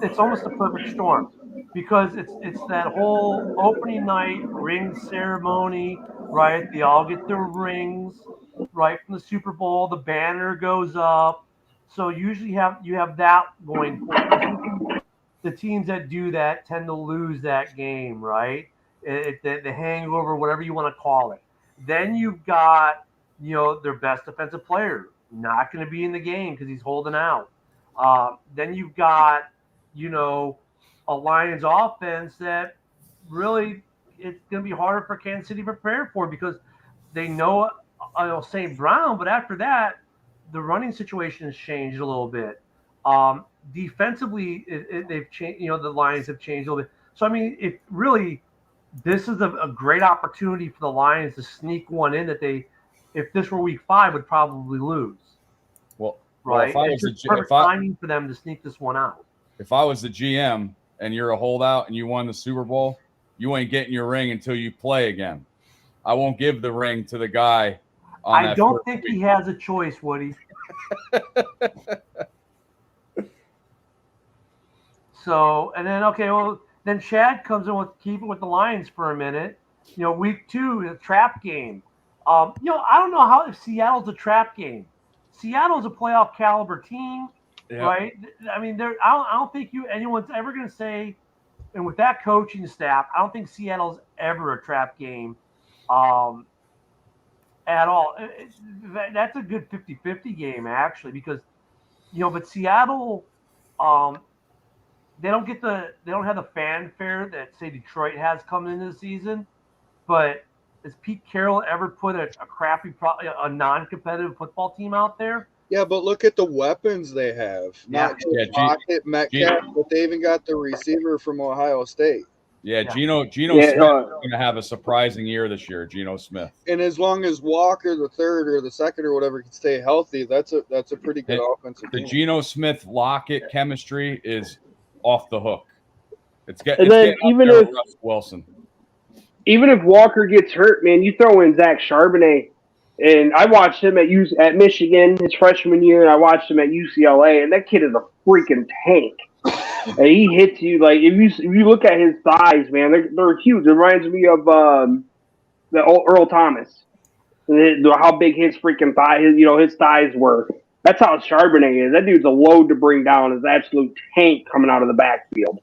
it's almost a perfect storm, because it's that whole opening night ring ceremony, right? They all get their rings, right, from the Super Bowl. The banner goes up, so usually you have that going for you. The teams that do that tend to lose that game, right? The hangover, whatever you want to call it. Then you've got, their best defensive player not going to be in the game because he's holding out. Then you've got, a Lions offense that really it's going to be harder for Kansas City to prepare for, because they know St. Brown, but after that, the running situation has changed a little bit. Defensively, they've changed. The Lions have changed a little bit. So I mean, this is a great opportunity for the Lions to sneak one in that they, if this were week 5, would probably lose. Well, right? It's perfect timing for them to sneak this one out. If I was the GM and you're a holdout and you won the Super Bowl, you ain't getting your ring until you play again. I won't give the ring to the guy. I don't think he has a choice, Woody. So, and then, then Chad comes in keep it with the Lions for a minute. week 2, the trap game. I don't know how if Seattle's a trap game. Seattle's a playoff caliber team, right? I mean, I don't think anyone's ever going to say, and with that coaching staff, I don't think Seattle's ever a trap game at all. That's a good 50-50 game, actually, because, but Seattle, they don't have the fanfare that, say, Detroit has coming into the season. But has Pete Carroll ever put a crappy, a non-competitive football team out there? Yeah, but look at the weapons they have. Not just Lockett, Metcalf, but they even got the receiver from Ohio State. Yeah, Geno Smith is going to have a surprising year this year, Geno Smith. And as long as Walker, the third or the second or whatever, can stay healthy, that's a pretty good offensive team. The Geno Smith Lockett chemistry is off the hook. Even if Russ Wilson. Even if Walker gets hurt, man, you throw in Zach Charbonnet, and I watched him at Michigan his freshman year, and I watched him at UCLA, and that kid is a freaking tank. And he hits you like if you look at his thighs, man, they're huge. It reminds me of the old Earl Thomas, and how big his freaking his thighs were. That's how Charbonnet is. That dude's a load to bring down. Is absolute tank coming out of the backfield.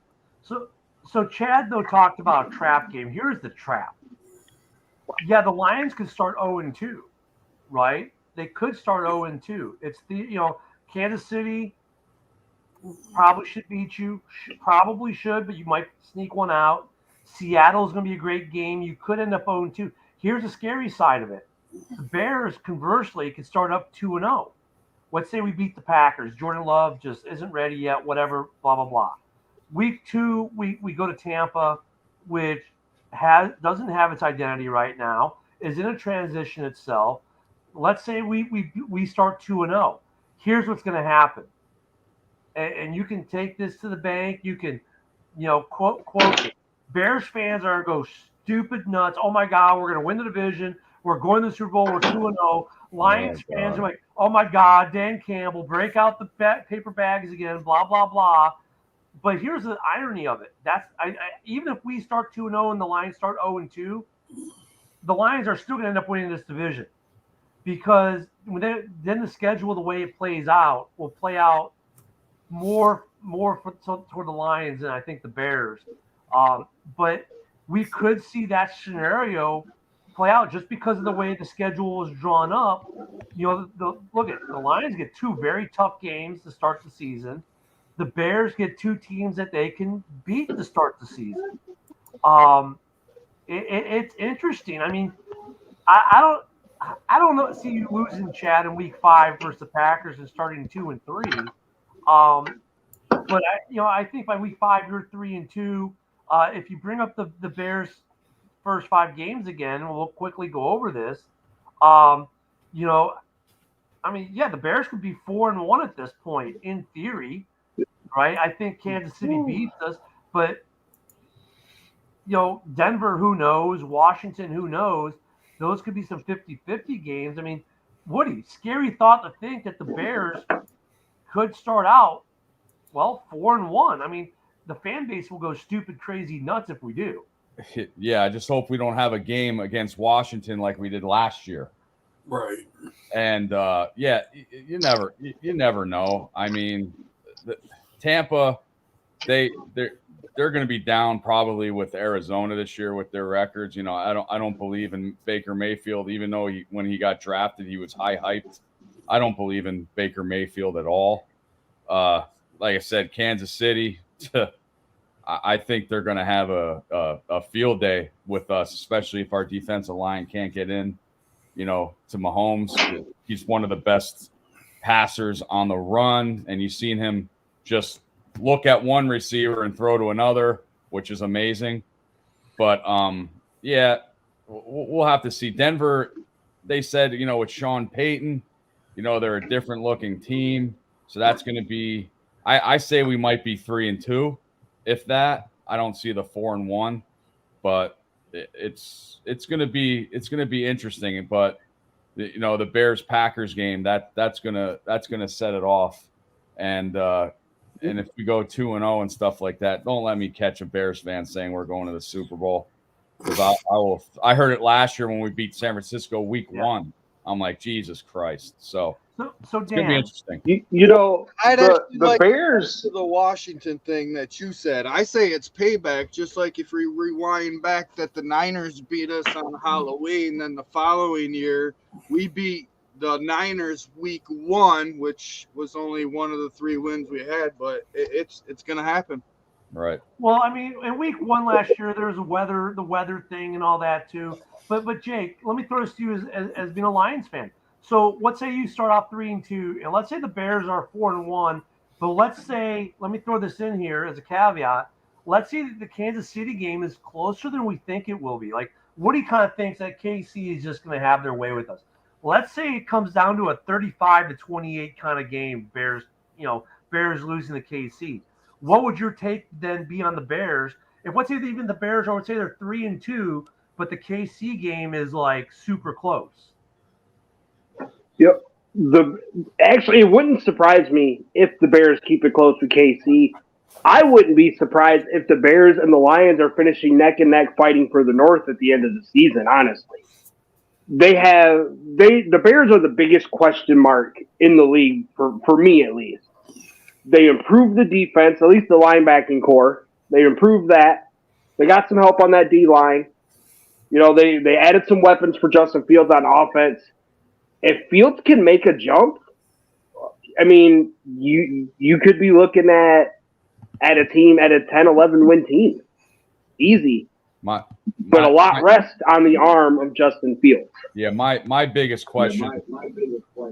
So Chad, though, talked about a trap game. Here's the trap. Yeah, the Lions could start 0-2, right? They could start 0-2. It's Kansas City probably should beat you. Probably should, but you might sneak one out. Seattle's going to be a great game. You could end up 0-2. Here's the scary side of it. The Bears, conversely, could start up 2-0. Let's say we beat the Packers. Jordan Love just isn't ready yet, whatever, blah, blah, blah. Week 2, we go to Tampa, which doesn't have its identity right now, is in a transition itself. Let's say we start 2-0. Here's what's going to happen. And you can take this to the bank. You can, quote it. Bears fans are going to go stupid nuts. Oh, my God, we're going to win the division. We're going to the Super Bowl. We're 2-0. Lions fans are like, oh, my God, Dan Campbell, break out the paper bags again, blah, blah, blah. But here's the irony of it. Even if we start 2-0 and the Lions start 0-2, the Lions are still going to end up winning this division because then the schedule, the way it plays out, will play out more toward the Lions than I think the Bears. But we could see that scenario play out just because of the way the schedule was drawn up. The Lions get 2 very tough games to start the season. The Bears get 2 teams that they can beat to start the season. It's interesting. I mean, I don't know. See you losing Chad in week 5 versus the Packers and starting 2-3. But I think by week 5 you're 3-2. If you bring up the Bears' first 5 games again, we'll quickly go over this. The Bears could be 4-1 at this point in theory. Right, I think Kansas City beats us, but Denver, who knows? Washington, who knows? Those could be some 50-50 games. I mean, Woody, scary thought to think that the Bears could start out 4-1. I mean, the fan base will go stupid, crazy nuts if we do. Yeah, I just hope we don't have a game against Washington like we did last year. Right. And you never know. I mean, Tampa, they're going to be down probably with Arizona this year with their records. I don't believe in Baker Mayfield, even though when he got drafted he was high hyped. I don't believe in Baker Mayfield at all. Like I said, Kansas City, I think they're going to have a field day with us, especially if our defensive line can't get in. To Mahomes, he's one of the best passers on the run, and you've seen him just look at one receiver and throw to another, which is amazing. But we'll have to see. Denver, they said, with Sean Payton, they're a different looking team. So that's going to be, I say we might be 3-2. If that, I don't see the 4-1, but it's going to be interesting. But the Bears Packers game, that's going to set it off. And if we go 2-0 and stuff like that, don't let me catch a Bears fan saying we're going to the Super Bowl. Because I heard it last year when we beat San Francisco week Yeah. 1. I'm like, Jesus Christ. So So it's going to be Dan, interesting. You know, I'd the actually like Bears. to the Washington thing that you said. I say it's payback, just like if we rewind back that the Niners beat us on Halloween, then the following year we beat the Niners week 1, which was only one of the 3 wins we had, but it's going to happen. Right. well, I mean, in week 1 last year, there was the weather thing and all that too. But Jake, let me throw this to you as being a Lions fan. So let's say you start off 3-2, and let's say the Bears are 4-1. But let's say, let me throw this in here as a caveat. Let's say that the Kansas City game is closer than we think it will be. Like Woody kind of thinks that KC is just going to have their way with us. Let's say it comes down to a 35-28 kind of game. Bears losing to KC. What would your take then be on the Bears? If let's say even the Bears, I would say they're 3-2, but the KC game is like super close. Yep. Actually, it wouldn't surprise me if the Bears keep it close with KC. I wouldn't be surprised if the Bears and the Lions are finishing neck and neck fighting for the North at the end of the season. Honestly, the Bears are the biggest question mark in the league for me at least. They improved the defense, at least the linebacking core. They improved that. They got some help on that D line. You know, they added some weapons for Justin Fields on offense. If Fields can make a jump, I mean, you could be looking at a team at a 10-11 win team. Easy. But a lot rests on the arm of Justin Fields. Yeah, my biggest question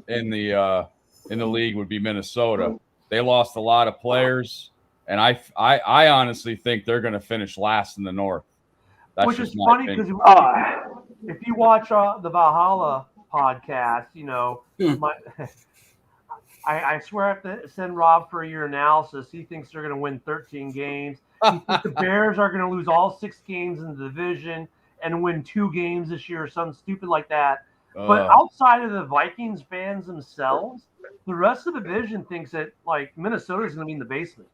in the league would be Minnesota. They lost a lot of players, and I honestly think they're going to finish last in the North. That's Which just is my funny opinion. because if you watch the Valhalla podcast, you know, I swear I have to send Rob for your analysis. He thinks they're going to win 13 games. He thinks the Bears are going to lose all 6 games in the division and win 2 games this year or something stupid like that. But outside of the Vikings fans themselves, the rest of the division thinks that like Minnesota is going to be in the basement.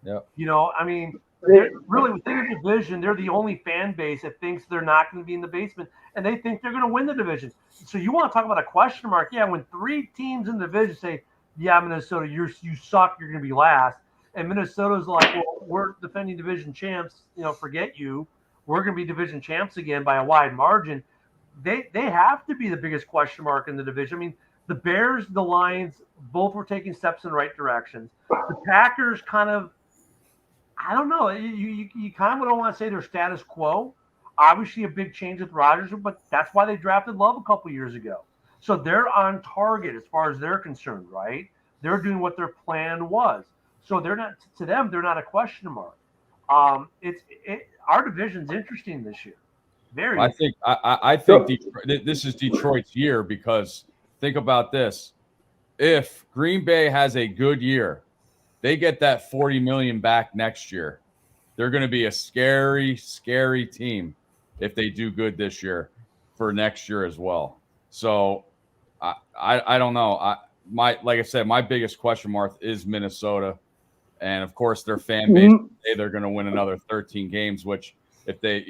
Yeah. You know, I mean, really within the division, they're the only fan base that thinks they're not going to be in the basement, and they think they're going to win the division. So you want to talk about a question mark? Yeah, when 3 teams in the division say, "Yeah, Minnesota, you suck, you're going to be last," and Minnesota's like, "Well, we're defending division champs. You know, forget you. We're going to be division champs again by a wide margin." They have to be the biggest question mark in the division. I mean, the Bears, the Lions, both were taking steps in the right directions. The Packers kind of, I don't know. You kind of don't want to say they're status quo. Obviously, a big change with Rodgers, but that's why they drafted Love a couple years ago. So they're on target as far as they're concerned, right? They're doing what their plan was. So they're not, to them, they're not a question mark. Our division's interesting this year. Very. I think this is Detroit's year because think about this: if Green Bay has a good year, they get that $40 million back next year. They're going to be a scary, scary team if they do good this year for next year as well. So I don't know. Like I said, my biggest question mark is Minnesota, and of course their fan base say they're going to win another 13 games, which if they,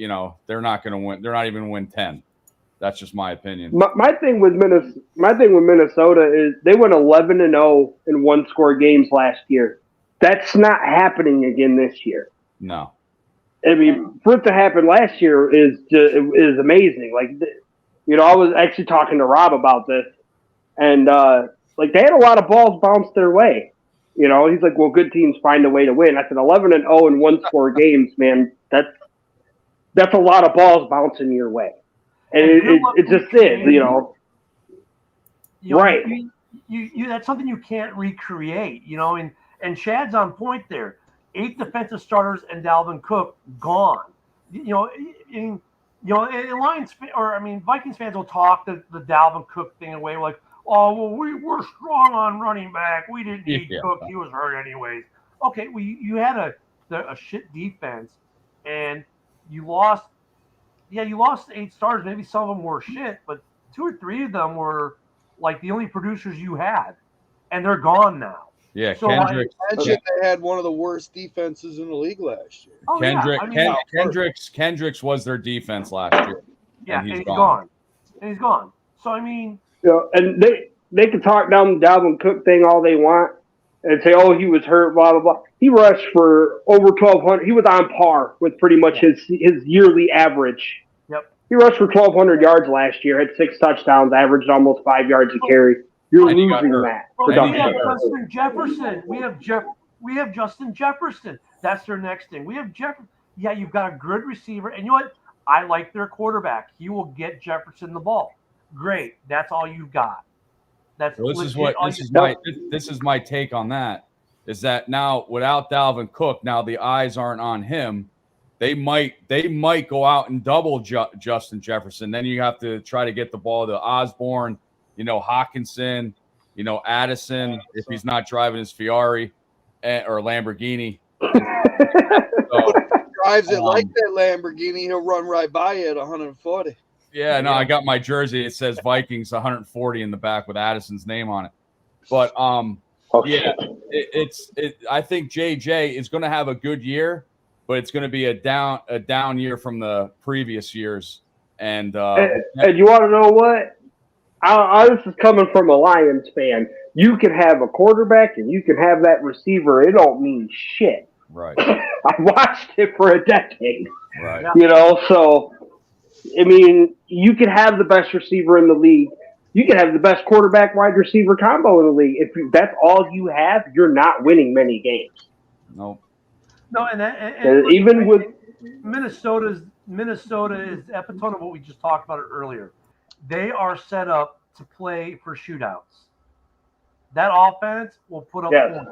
they're not going to win. They're not even going to win 10. That's just my opinion. My thing with Minnesota is they went 11-0 in 1-score games last year. That's not happening again this year. No. I mean, for it to happen last year is amazing. Like, I was actually talking to Rob about this, and they had a lot of balls bounced their way. He's like, well, good teams find a way to win. I said 11-0 in 1-score games, man. That's a lot of balls bouncing your way. And it just is, right. That's something you can't recreate, and Chad's on point there. 8 defensive starters and Dalvin Cook gone. Lions Vikings fans will talk the Dalvin Cook thing away like, oh, well, we're strong on running back. We didn't need Cook. He was hurt anyways. Okay, well, you had a shit defense, and you lost. Yeah, you lost 8 stars. Maybe some of them were shit, but 2 or 3 of them were like the only producers you had, and they're gone now. Yeah, So, Kendricks. Mentioned they had one of the worst defenses in the league last year. Oh, yeah. Kendricks was their defense last year. Yeah, and he's gone. And he's gone. So, I mean, and they can talk down the Dalvin Cook thing all they want and say, "Oh, he was hurt." Blah blah blah. He rushed for over 1,200. He was on par with pretty much his yearly average. Yep. He rushed for 1,200 yards last year. Had 6 touchdowns. Averaged almost 5 yards a carry. You're And he got losing hurt. that well, production. we have Justin Jefferson. We have Justin Jefferson. That's their next thing. We have Jefferson. Yeah, you've got a good receiver, and you know what? I like their quarterback. He will get Jefferson the ball. Great. That's all you've got. That's Well, this is my take on that. Is that now without Dalvin Cook, now the eyes aren't on him. They might go out and double Justin Jefferson. Then you have to try to get the ball to Osborne, Hawkinson, Addison if he's not driving his Ferrari or Lamborghini. So, Drives it like that Lamborghini, he'll run right by you at 140. Yeah, no, I got my jersey. It says Vikings 140 in the back with Addison's name on it. But I think JJ is going to have a good year, but it's going to be a down year from the previous years. And you want to know what? This is coming from a Lions fan. You can have a quarterback and you can have that receiver. It don't mean shit. Right. I watched it for a decade. Right. So I mean, you can have the best receiver in the league. You can have the best quarterback wide receiver combo in the league. If that's all you have, you're not winning many games. Nope. No, and even with Minnesota is epitome of what we just talked about earlier. They are set up to play for shootouts. That offense will put up points.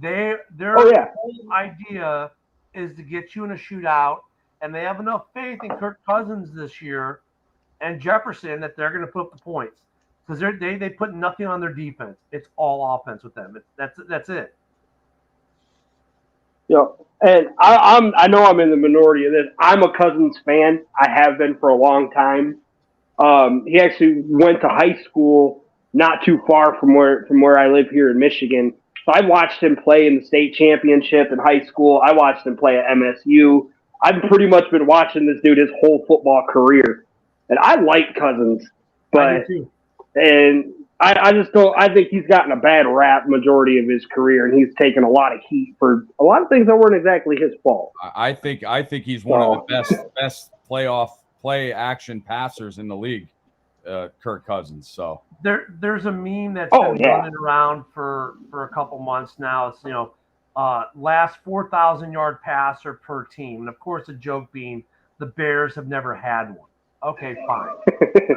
Their whole idea is to get you in a shootout, and they have enough faith in Kirk Cousins this year and Jefferson that they're going to put up the points because they put nothing on their defense. It's all offense with them. That's it. And I know I'm in the minority of this. I'm a Cousins fan. I have been for a long time. He actually went to high school not too far from where I live here in Michigan. So I watched him play in the state championship in high school. I watched him play at MSU. I've pretty much been watching this dude his whole football career. And I like Cousins, but I just don't. I think he's gotten a bad rap majority of his career, and he's taken a lot of heat for a lot of things that weren't exactly his fault. I think he's one of the best playoff play action passers in the league, Kirk Cousins. So there's a meme that's been running around for a couple months now. It's last 4,000 yard passer per team, and of course the joke being the Bears have never had one. Okay, fine.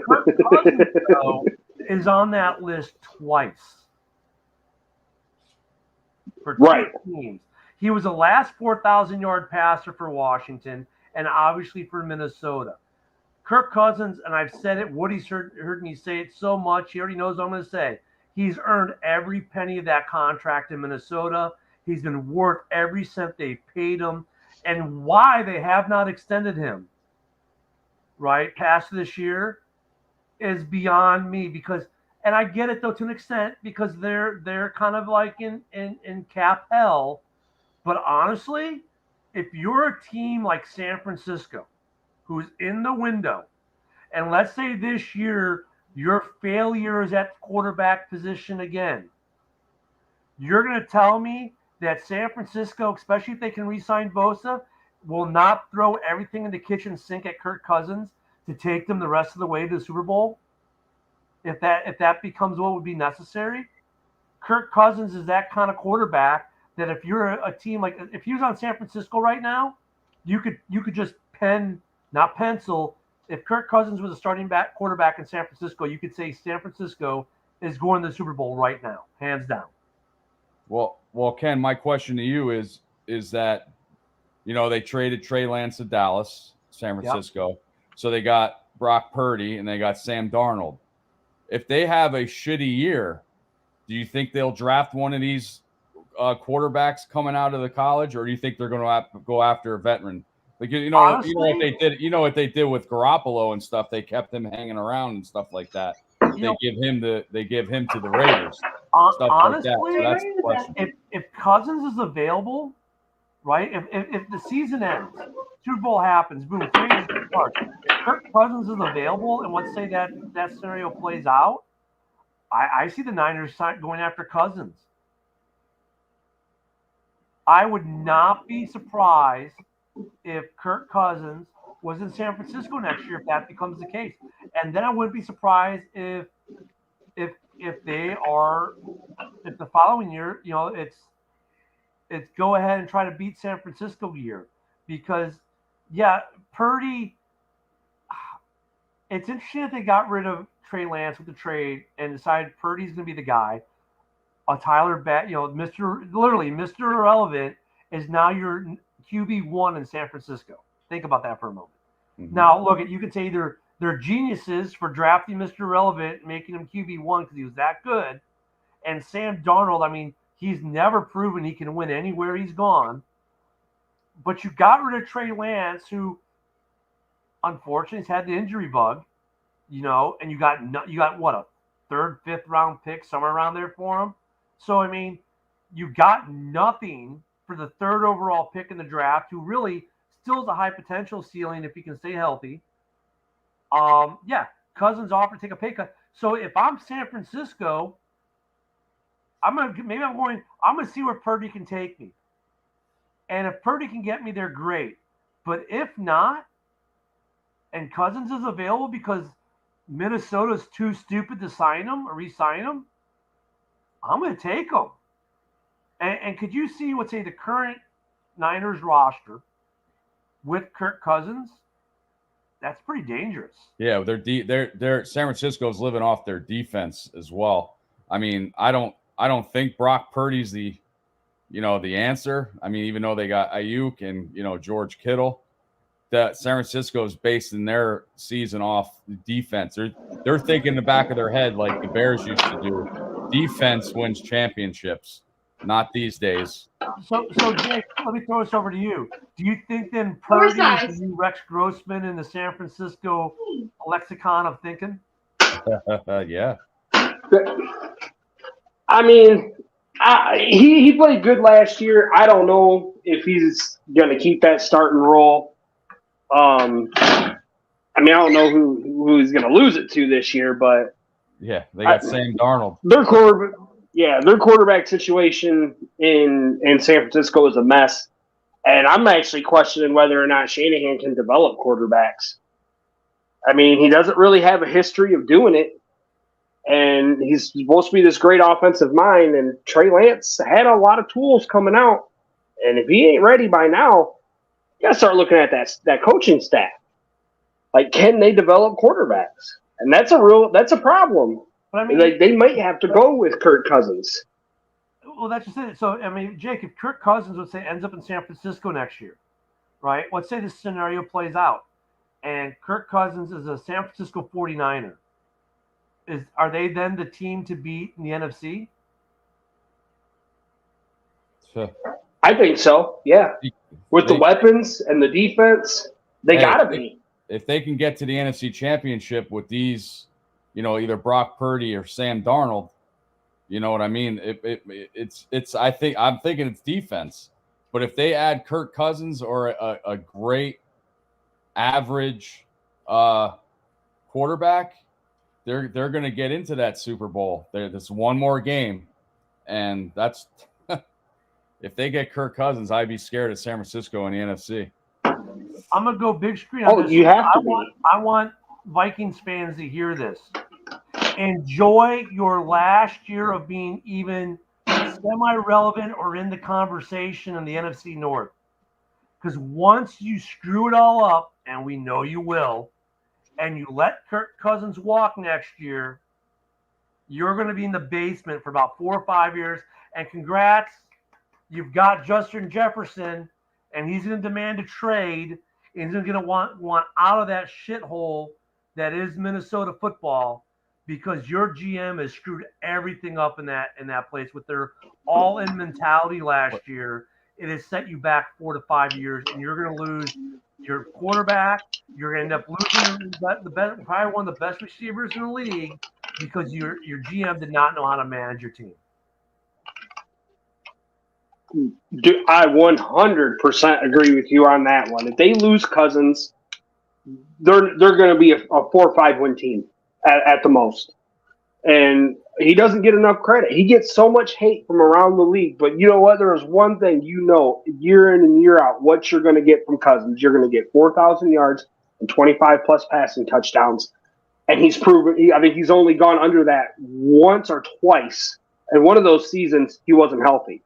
Kirk Cousins, though, is on that list twice for two teams. He was the last 4,000 yard passer for Washington and obviously for Minnesota. Kirk Cousins, and I've said it, Woody's heard me say it so much, he already knows what I'm going to say. He's earned every penny of that contract in Minnesota. He's been worth every cent they paid him. And why they have not extended him, right, past this year is beyond me because – and I get it, though, to an extent because they're kind of like in cap hell. But honestly, if you're a team like San Francisco who's in the window, and let's say this year your failure is at quarterback position again, you're going to tell me that San Francisco, especially if they can re-sign Bosa, will not throw everything in the kitchen sink at Kirk Cousins to take them the rest of the way to the Super Bowl? If that becomes what would be necessary, Kirk Cousins is that kind of quarterback that if you're a team like if he was on San Francisco right now, you could just not pencil. If Kirk Cousins was a starting quarterback in San Francisco, you could say San Francisco is going to the Super Bowl right now, hands down. Well, Ken, my question to you is that they traded Trey Lance to Dallas, San Francisco, so they got Brock Purdy and they got Sam Darnold. If they have a shitty year, do you think they'll draft one of these quarterbacks coming out of the college, or do you think they're going to go after a veteran? Like honestly, what they did. You know what they did with Garoppolo and stuff. They kept him hanging around and stuff like that. They give him to the Raiders. stuff like honestly, that. So that's the question. if Cousins is available, right? If the season ends, Super Bowl happens, boom, free agency starts. If Kirk Cousins is available, and let's say that scenario plays out, I see the Niners going after Cousins. I would not be surprised if Kirk Cousins was in San Francisco next year if that becomes the case, and then I wouldn't be surprised if they are if the following year, it's go ahead and try to beat San Francisco year because Purdy. It's interesting that they got rid of Trey Lance with the trade and decided Purdy's going to be the guy. Tyler Mr. Irrelevant is now your QB1 in San Francisco. Think about that for a moment. Mm-hmm. Now, look, you can say they're geniuses for drafting Mr. Irrelevant, making him QB1 because he was that good. And Sam Darnold, I mean, he's never proven he can win anywhere he's gone. But you got rid of Trey Lance, who unfortunately has had the injury bug, and you got what, a third, fifth round pick somewhere around there for him. So I mean, you got nothing for the third overall pick in the draft, who really still has a high potential ceiling if he can stay healthy. Cousins offered to take a pay cut. So if I'm San Francisco, I'm gonna see where Purdy can take me. And if Purdy can get me there, great. But if not, and Cousins is available because Minnesota's too stupid to sign him or re-sign him, I'm going to take him. And could you see the current Niners roster with Kirk Cousins? That's pretty dangerous. Yeah, they're San Francisco's living off their defense as well. I mean, I don't think Brock Purdy's the answer. I mean, even though they got Ayuk and George Kittle, that San Francisco is basing their season off defense. They're thinking in the back of their head like the Bears used to do. Defense wins championships, not these days. So Jake, let me throw this over to you. Do you think then Purdy is the new Rex Grossman in the San Francisco lexicon of thinking? Yeah. I mean, he played good last year. I don't know if he's going to keep that starting role. I mean, I don't know who he's going to lose it to this year, but yeah, they got Sam Darnold. Their quarterback situation in San Francisco is a mess, and I'm actually questioning whether or not Shanahan can develop quarterbacks. I mean, he doesn't really have a history of doing it, and he's supposed to be this great offensive mind, and Trey Lance had a lot of tools coming out, and if he ain't ready by now, you got to start looking at that coaching staff. Like, can they develop quarterbacks? And that's a problem. But I mean, they might have to go with Kirk Cousins. Well, that's just it. So, I mean, Jake, if Kirk Cousins, let's say, ends up in San Francisco next year, right? Let's say this scenario plays out, and Kirk Cousins is a San Francisco 49er. Are they then the team to beat in the NFC? Sure. I think so, yeah. With the weapons and the defense, they got to be. If they can get to the NFC Championship with these, either Brock Purdy or Sam Darnold, you know what I mean? I'm thinking it's defense. But if they add Kirk Cousins or a great average quarterback, they're going to get into that Super Bowl. There's one more game, and that's if they get Kirk Cousins, I'd be scared of San Francisco in the NFC. I'm gonna go big screen. You have to. I want Vikings fans to hear this. Enjoy your last year of being even semi-relevant or in the conversation in the NFC North. Because once you screw it all up, and we know you will, and you let Kirk Cousins walk next year, you're going to be in the basement for about 4 or 5 years. And congrats, you've got Justin Jefferson, and he's going to demand a trade, and he's going to want out of that shithole that is Minnesota football, because your GM has screwed everything up in that place with their all-in mentality last year. It has set you back 4 to 5 years, and you're going to lose your quarterback. You're going to end up losing the best, probably one of the best receivers in the league, because your GM did not know how to manage your team. I 100% agree with you on that one. If they lose Cousins, they're going to be a 4 or 5 win team at the most. And he doesn't get enough credit. He gets so much hate from around the league. But you know what? There is one thing year in and year out what you're going to get from Cousins. You're going to get 4,000 yards and 25-plus passing touchdowns. And he's proven – I think he's only gone under that once or twice. And one of those seasons, he wasn't healthy.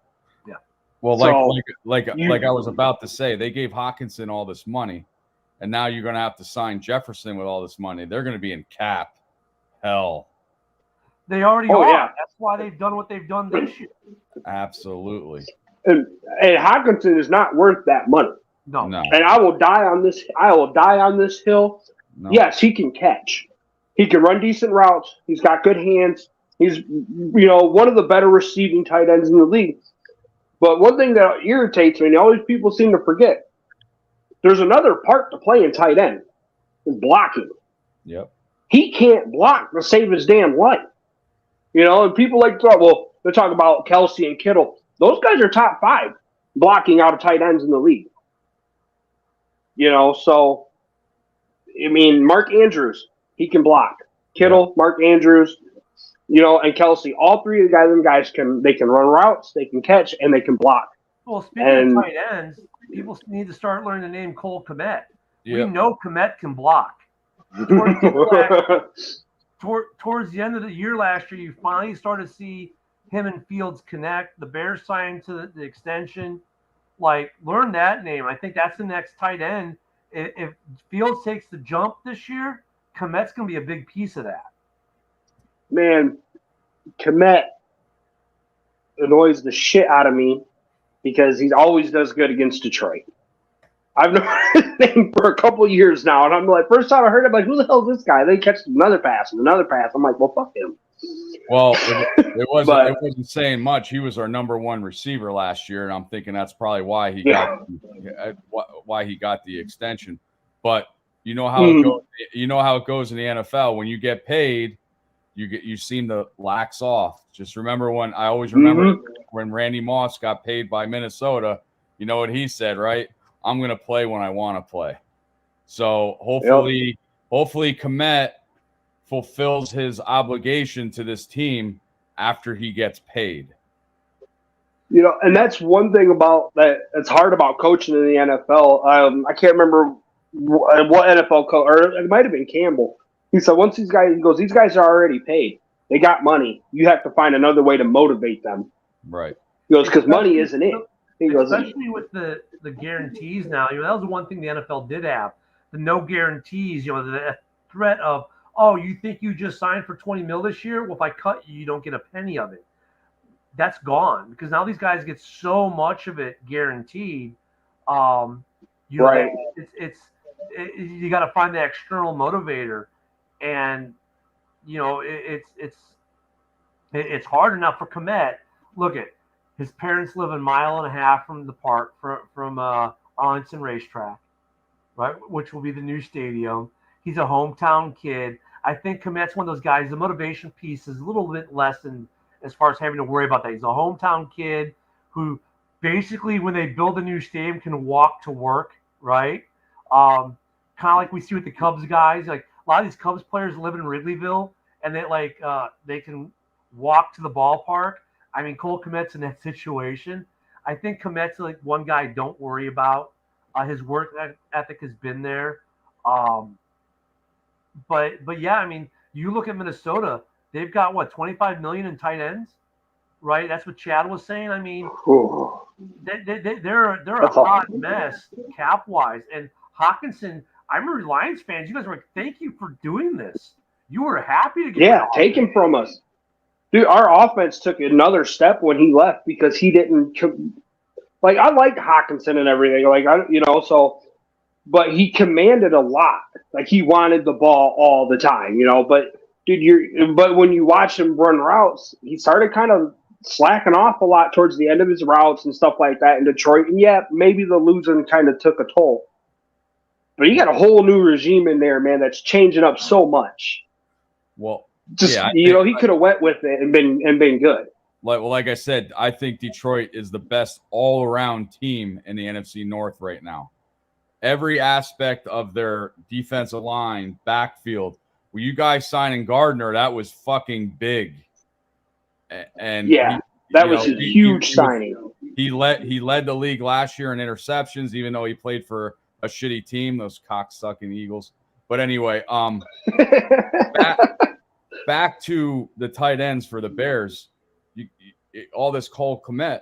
Yeah. Well, like I was about to say, they gave Hawkinson all this money. And now you're going to have to sign Jefferson with all this money. They're going to be in cap hell. They already are. Yeah. That's why they've done what they've done this year. Absolutely. And Hawkinson is not worth that money. No. And I will die on this hill. No. Yes, he can catch. He can run decent routes. He's got good hands. He's one of the better receiving tight ends in the league. But one thing that irritates me, and always people seem to forget, there's another part to play in tight end, is blocking. Yep. He can't block to save his damn life. And people like to talk, well, they talk about Kelsey and Kittle. Those guys are top 5 blocking out of tight ends in the league. So, I mean, Mark Andrews, he can block. Kittle, Mark Andrews, and Kelsey, all 3 of the guys can run routes, they can catch, and they can block. Well, speaking of tight ends, people need to start learning the name Cole Kmet. Yep. We know Kmet can block. Towards the end of the year last year, you finally started to see him and Fields connect. The Bears signed to the extension. Learn that name. I think that's the next tight end. If Fields takes the jump this year, Kmet's going to be a big piece of that. Man, Kmet annoys the shit out of me because he always does good against Detroit. I've known his name for a couple of years now, and I'm like, first time I heard it, I'm like, who the hell is this guy? They catch another pass and another pass. I'm like, well, fuck him. Well, it wasn't saying much. He was our number 1 receiver last year, and I'm thinking that's probably why he got the extension. But you know how it goes. You know how it goes in the NFL. When you get paid, you seem to lax off. Just remember when Randy Moss got paid by Minnesota. You know what he said, right? I'm going to play when I want to play. So hopefully Kmet fulfills his obligation to this team after he gets paid. And that's one thing about that. It's hard about coaching in the NFL. I can't remember what NFL coach, or it might have been Campbell. He said once these guys are already paid. They got money. You have to find another way to motivate them. Right. He goes, because money isn't it. He goes, especially with the guarantees now. That was the one thing the NFL did have. The no guarantees, the threat of, oh, you think you just signed for $20 million this year? Well, if I cut you, you don't get a penny of it. That's gone because now these guys get so much of it guaranteed. Right. You got to find the external motivator, and it's hard enough for Kmet. Look at his parents live a mile and a half from the park from Arlington Racetrack, right? Which will be the new stadium. He's a hometown kid. I think Kmet's one of those guys. The motivation piece is a little bit less than as far as having to worry about that. He's a hometown kid who basically, when they build a new stadium, can walk to work, right? Kind of like we see with the Cubs guys. Like a lot of these Cubs players live in Wrigleyville, and they can walk to the ballpark. I mean, Cole Kmet's in that situation. I think Kmet's one guy I don't worry about. His work ethic has been there. But yeah, I mean, you look at Minnesota, they've got $25 million in tight ends, right? That's what Chad was saying. I mean, they're a hot mess cap wise. And Hawkinson, I remember Lions fans, you guys were like, thank you for doing this. You were happy to get take him from us. Dude, our offense took another step when he left because he didn't I like Hawkinson and everything, but he commanded a lot. He wanted the ball all the time, but dude, but when you watch him run routes, he started kind of slacking off a lot towards the end of his routes and stuff like that in Detroit. And yeah, maybe the losing kind of took a toll. But you got a whole new regime in there, man, that's changing up so much. Well, Just Yeah, he could have went with it and been good. Like I said, I think Detroit is the best all-around team in the NFC North right now. Every aspect of their defensive line, backfield. Well, you guys signing Gardner, that was fucking big. And Yeah, that was a huge signing. He led the league last year in interceptions, even though he played for a shitty team, those cocksucking Eagles. But anyway, back to the tight ends for the Bears. All this Cole Kmet.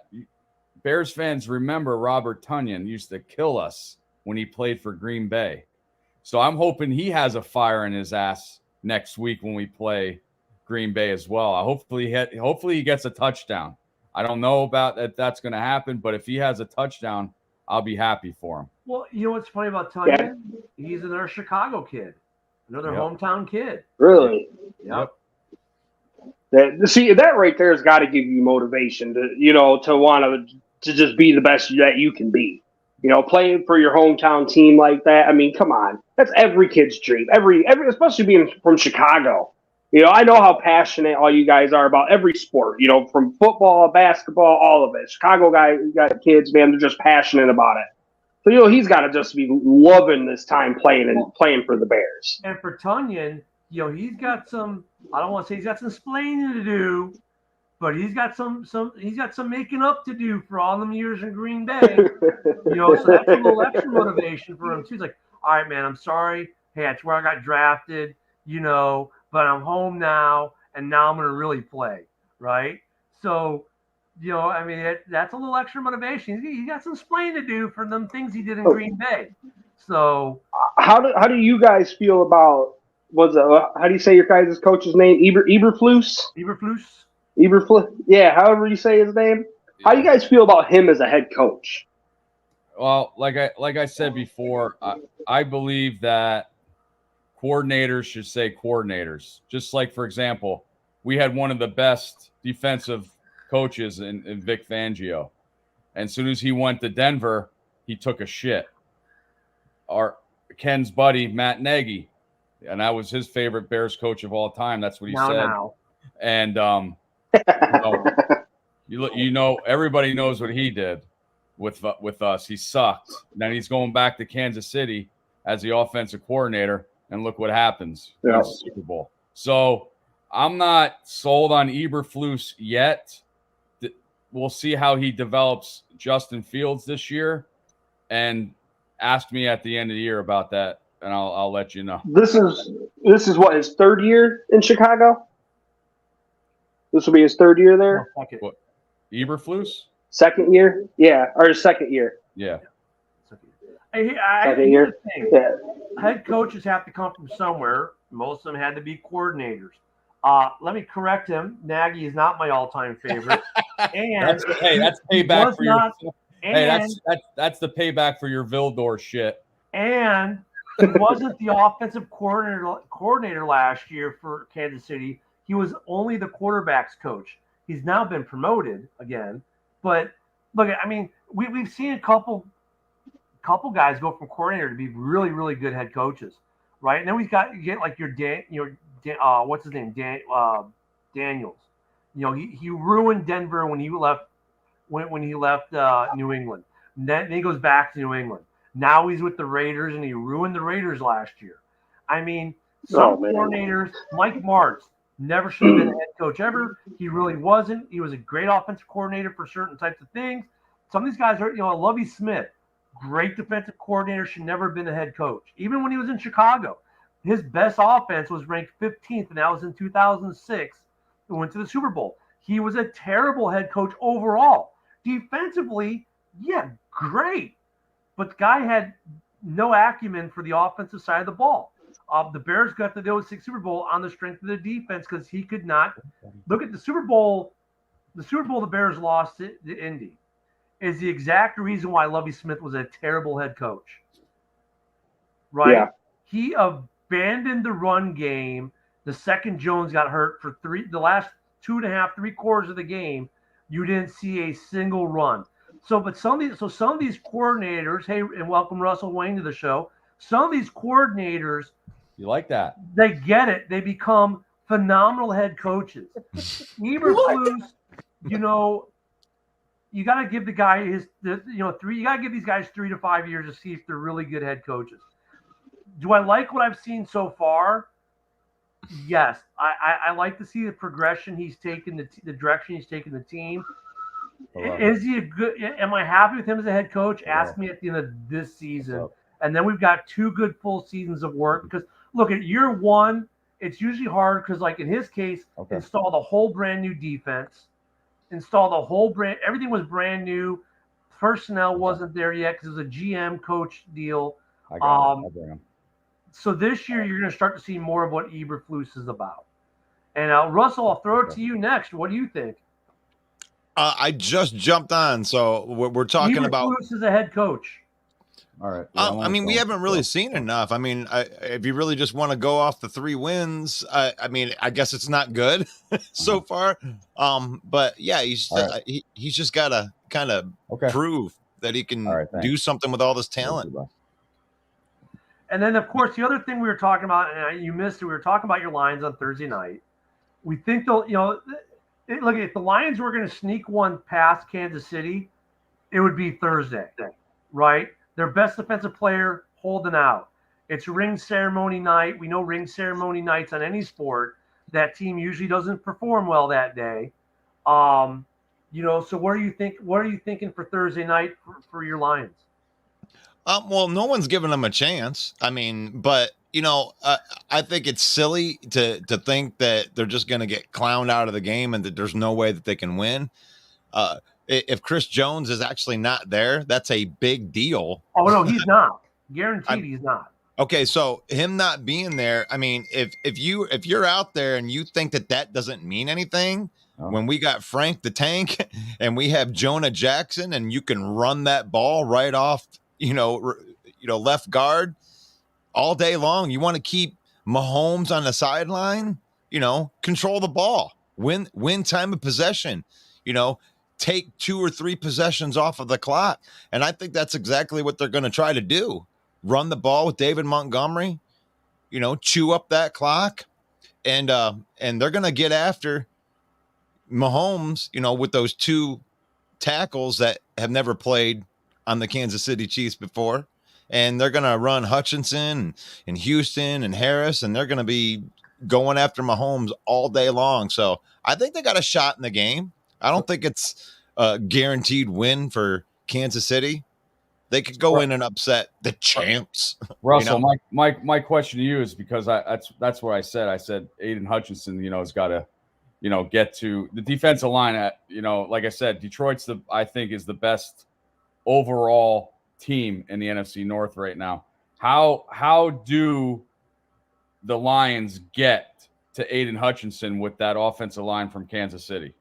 Bears fans remember Robert Tonyan used to kill us when he played for Green Bay. So I'm hoping he has a fire in his ass next week when we play Green Bay as well. Hopefully he gets a touchdown. I don't know about that that's going to happen, but if he has a touchdown, I'll be happy for him. Well, you know what's funny about Tonyan? Yeah. He's another Chicago kid, another hometown kid. Really? Yep. That right there has got to give you motivation to want to just be the best that you can be. Playing for your hometown team like that. I mean, come on, that's every kid's dream. Every especially being from Chicago. I know how passionate all you guys are about every sport. From football, basketball, all of it. Chicago got kids, man. They're just passionate about it. So he's got to just be loving this time playing for the Bears. And for Tonyan, he's got some. I don't want to say he's got some explaining to do, but he's got some making up to do for all them years in Green Bay. So that's a little extra motivation for him too. He's like, all right, man, I'm sorry. Hey, that's where I got drafted. But I'm home now, and now I'm going to really play, right? So, I mean, that's a little extra motivation. He got some explaining to do for them things he did in Green Bay. So, how do you guys feel about how do you say your guys' coach's name? Eberflus? Eberflus. Yeah, however you say his name. How do you guys feel about him as a head coach? Well, like I said before, I believe that coordinators should say coordinators. Just like, for example, we had one of the best defensive coaches in Vic Fangio. And as soon as he went to Denver, he took a shit. Ken's buddy, Matt Nagy, and I was his favorite Bears coach of all time. That's what he said. And, everybody knows what he did with us. He sucked. Then he's going back to Kansas City as the offensive coordinator. And look what happens in the Super Bowl. So I'm not sold on Eberflus yet. We'll see how he develops Justin Fields this year. And ask me at the end of the year about that, and I'll let you know. This is what, his third year in Chicago? This will be his third year there? No, what, Eberflus? Second year? Yeah, or his second year. Yeah. Second year? Yeah. Head coaches have to come from somewhere. Most of them had to be coordinators. Let me correct him. Nagy is not my all-time favorite. And that's payback for that's the payback for your Vildor shit. And he wasn't the offensive coordinator last year for Kansas City. He was only the quarterback's coach. He's now been promoted again. But look, I mean, we've seen a couple guys go from coordinator to be really, really good head coaches, right? And then you get like what's his name, Daniels. He ruined Denver when he left New England. Then he goes back to New England. Now he's with the Raiders, and he ruined the Raiders last year. I mean, coordinators, Mike Martz, never should have been a head coach ever. He really wasn't. He was a great offensive coordinator for certain types of things. Some of these guys are, Lovie Smith, great defensive coordinator, should never have been a head coach. Even when he was in Chicago, his best offense was ranked 15th, and that was in 2006. He went to the Super Bowl. He was a terrible head coach overall. Defensively, yeah, great. But the guy had no acumen for the offensive side of the ball. The Bears got the 06 Super Bowl on the strength of the defense because he could not look at the Super Bowl. The Super Bowl the Bears lost to Indy is the exact reason why Lovie Smith was a terrible head coach. Right? Yeah. He abandoned the run game. The second Jones got hurt for the last 2.5, 3 quarters of the game. You didn't see a single run. Some of these coordinators, hey, and welcome Russell Wayne to the show. Some of these coordinators, you like that? They get it. They become phenomenal head coaches. Eberflus, you know, you got to give the guy you got to give these guys 3 to 5 years to see if they're really good head coaches. Do I like what I've seen so far? Yes, I like to see the progression he's taken, the direction he's taken the team. Is he a good? Am I happy with him as a head coach? Ask me at the end of this season, and then we've got 2 good full seasons of work. Because look, at year 1, it's usually hard because, like in his case, install the whole brand new defense, install the whole brand. Everything was brand new. Personnel wasn't there yet because it was a GM coach deal. I got it. I'll bring him. So this year, you're going to start to see more of what Eberflus is about. And Russell, I'll throw it to you next. What do you think? I just jumped on, so we're talking about Eberflus is a head coach. All right. I mean, we haven't really seen enough. I mean, if you really just want to go off the 3 wins, I mean, I guess it's not good so far. But yeah, he's just got to kind of prove that he can do something with all this talent. And then, of course, the other thing we were talking about, and you missed it, we were talking about your Lions on Thursday night. We think they'll, look, if the Lions were going to sneak one past Kansas City, it would be Thursday, right? Their best defensive player holding out. It's ring ceremony night. We know ring ceremony nights on any sport. That team usually doesn't perform well that day. So what are you thinking for Thursday night for your Lions? Well, no one's giving them a chance. I mean, but I think it's silly to think that they're just going to get clowned out of the game and that there's no way that they can win. If Chris Jones is actually not there, that's a big deal. Oh no, he's not. Guaranteed, he's not. Okay, so him not being there, I mean, if you're out there and you think that doesn't mean anything, when we got Frank the Tank and we have Jonah Jackson and you can run that ball right off, left guard all day long. You want to keep Mahomes on the sideline, control the ball, win time of possession, take 2 or 3 possessions off of the clock. And I think that's exactly what they're going to try to do. Run the ball with David Montgomery, chew up that clock. And they're going to get after Mahomes, with those 2 tackles that have never played on the Kansas City Chiefs before. And they're going to run Hutchinson and Houston and Harris, and they're going to be going after Mahomes all day long. So I think they got a shot in the game. I don't think it's a guaranteed win for Kansas City. They could go in and upset the champs. Russell, my question to you is because that's what I said. I said Aiden Hutchinson, has got to, get to the defensive line at, like I said, Detroit's I think is the best overall team in the NFC North right now. How do the Lions get to Aiden Hutchinson with that offensive line from Kansas City?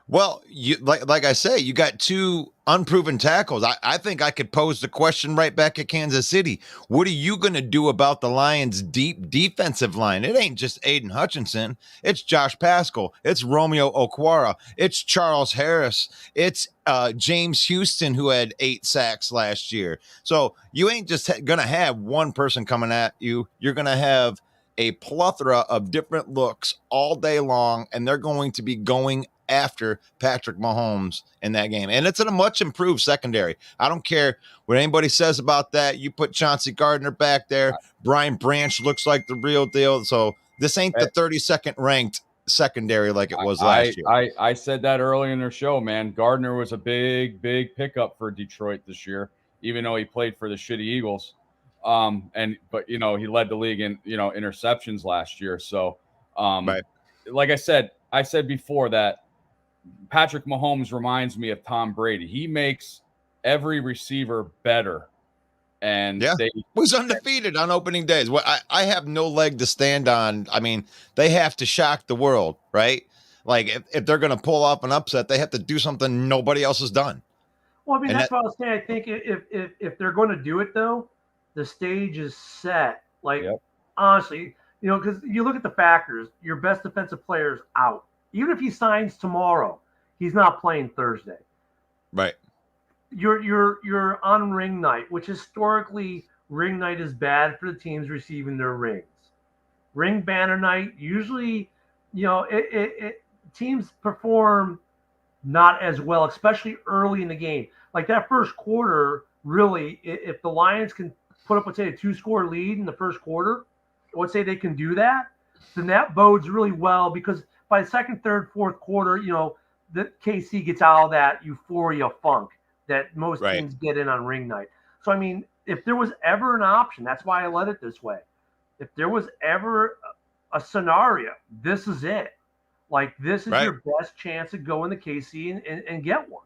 Well, you like I say, you got 2 unproven tackles. I think I could pose the question right back at Kansas City. What are you going to do about the Lions' deep defensive line? It ain't just Aiden Hutchinson. It's Josh Pascal. It's Romeo Okwara. It's Charles Harris. It's James Houston, who had 8 sacks last year. So you ain't just going to have one person coming at you. You're going to have a plethora of different looks all day long, and they're going to be going after Patrick Mahomes in that game. And it's in a much improved secondary. I don't care what anybody says about that. You put Chauncey Gardner back there. Brian Branch looks like the real deal. So this ain't the 32nd ranked secondary like it was last year. I said that earlier in their show, man. Gardner was a big pickup for Detroit this year, even though he played for the shitty Eagles. But he led the league in, interceptions last year. So, like I said before that Patrick Mahomes reminds me of Tom Brady. He makes every receiver better. And they was undefeated on opening days. Well, I have no leg to stand on. I mean, they have to shock the world, right? Like if they're going to pull off an upset, they have to do something nobody else has done. Well, I mean, that's what I was saying. I think if they're going to do it, though, the stage is set. Like, honestly, because you look at the factors, your best defensive player is out. Even if he signs tomorrow, he's not playing Thursday. Right. You're on ring night, which historically ring night is bad for the teams receiving their rings. Ring banner night, usually, teams perform not as well, especially early in the game. Like that first quarter, really, if the Lions can put up, let's say, a 2-score lead in the first quarter, let's say they can do that, then that bodes really well because by the second, third, fourth quarter, the KC gets out of that euphoria funk that most Right. teams get in on ring night. So, I mean, if there was ever an option, that's why I led it this way. If there was ever a scenario, this is it. Like, this is Right. your best chance to go in the KC and get one.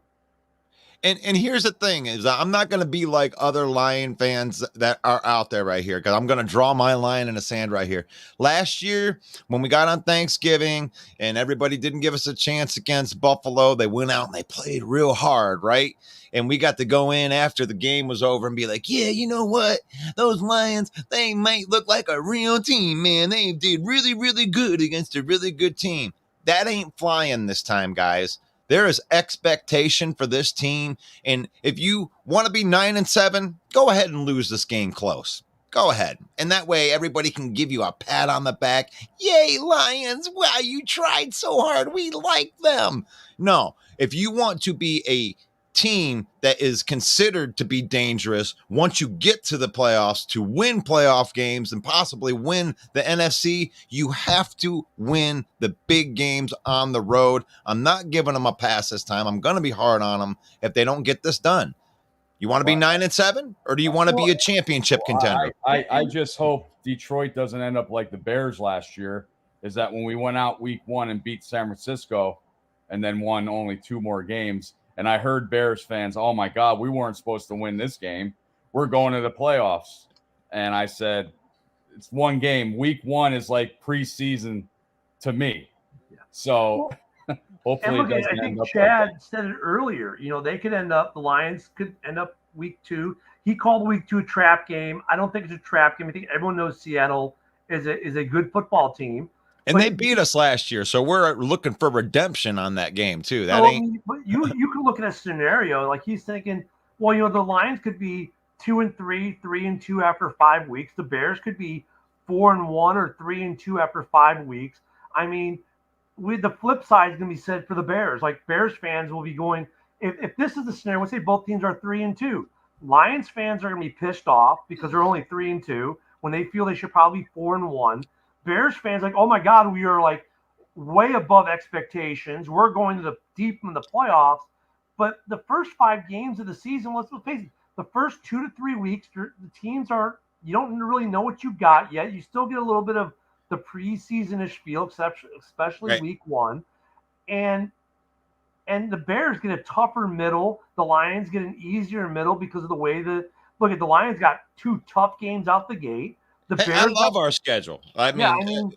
And here's the thing is I'm not going to be like other Lion fans that are out there right here, because I'm going to draw my line in the sand right here. Last year, when we got on Thanksgiving and everybody didn't give us a chance against Buffalo, they went out and they played real hard, right? And we got to go in after the game was over and be like, yeah, you know what? Those Lions, they might look like a real team, man. They did really, really good against a really good team. That ain't flying this time, guys. There is expectation for this team. And if you want to be 9-7, go ahead and lose this game close. Go ahead. And that way everybody can give you a pat on the back. Yay, Lions. Wow, you tried so hard. We like them. No, if you want to be a team that is considered to be dangerous once you get to the playoffs to win playoff games and possibly win the NFC, you have to win the big games on the road. I'm not giving them a pass this time. I'm going to be hard on them if they don't get this done. You want to be 9-7, or do you want to be a championship contender? I just hope Detroit doesn't end up like the Bears last year, is that when we went out week 1 and beat San Francisco and then won only 2 more games, and I heard Bears fans, oh, my God, we weren't supposed to win this game. We're going to the playoffs. And I said, it's one game. Week 1 is like preseason to me. Yeah. So hopefully it doesn't end up Chad like that. said it earlier. They could end up, the Lions could end up week 2. He called week 2 a trap game. I don't think it's a trap game. I think everyone knows Seattle is a good football team. And they beat us last year, so we're looking for redemption on that game too. That ain't. But you can look at a scenario like he's thinking. Well, the Lions could be 2-3, 3-2 after 5 weeks. The Bears could be 4-1 or 3-2 after 5 weeks. I mean, with the flip side is going to be said for the Bears. Like Bears fans will be going, if this is the scenario, let's say both teams are 3-2. Lions fans are going to be pissed off because they're only 3-2 when they feel they should probably be 4-1. Bears fans like, oh my God, we are like way above expectations. We're going to the deep in the playoffs. But the first 5 games of the season, let's face it, the first 2 to 3 weeks, the teams you don't really know what you got yet. You still get a little bit of the preseason-ish feel, especially right. Week 1. And the Bears get a tougher middle. The Lions get an easier middle because of the way the Lions got 2 tough games out the gate. I love our schedule. I mean,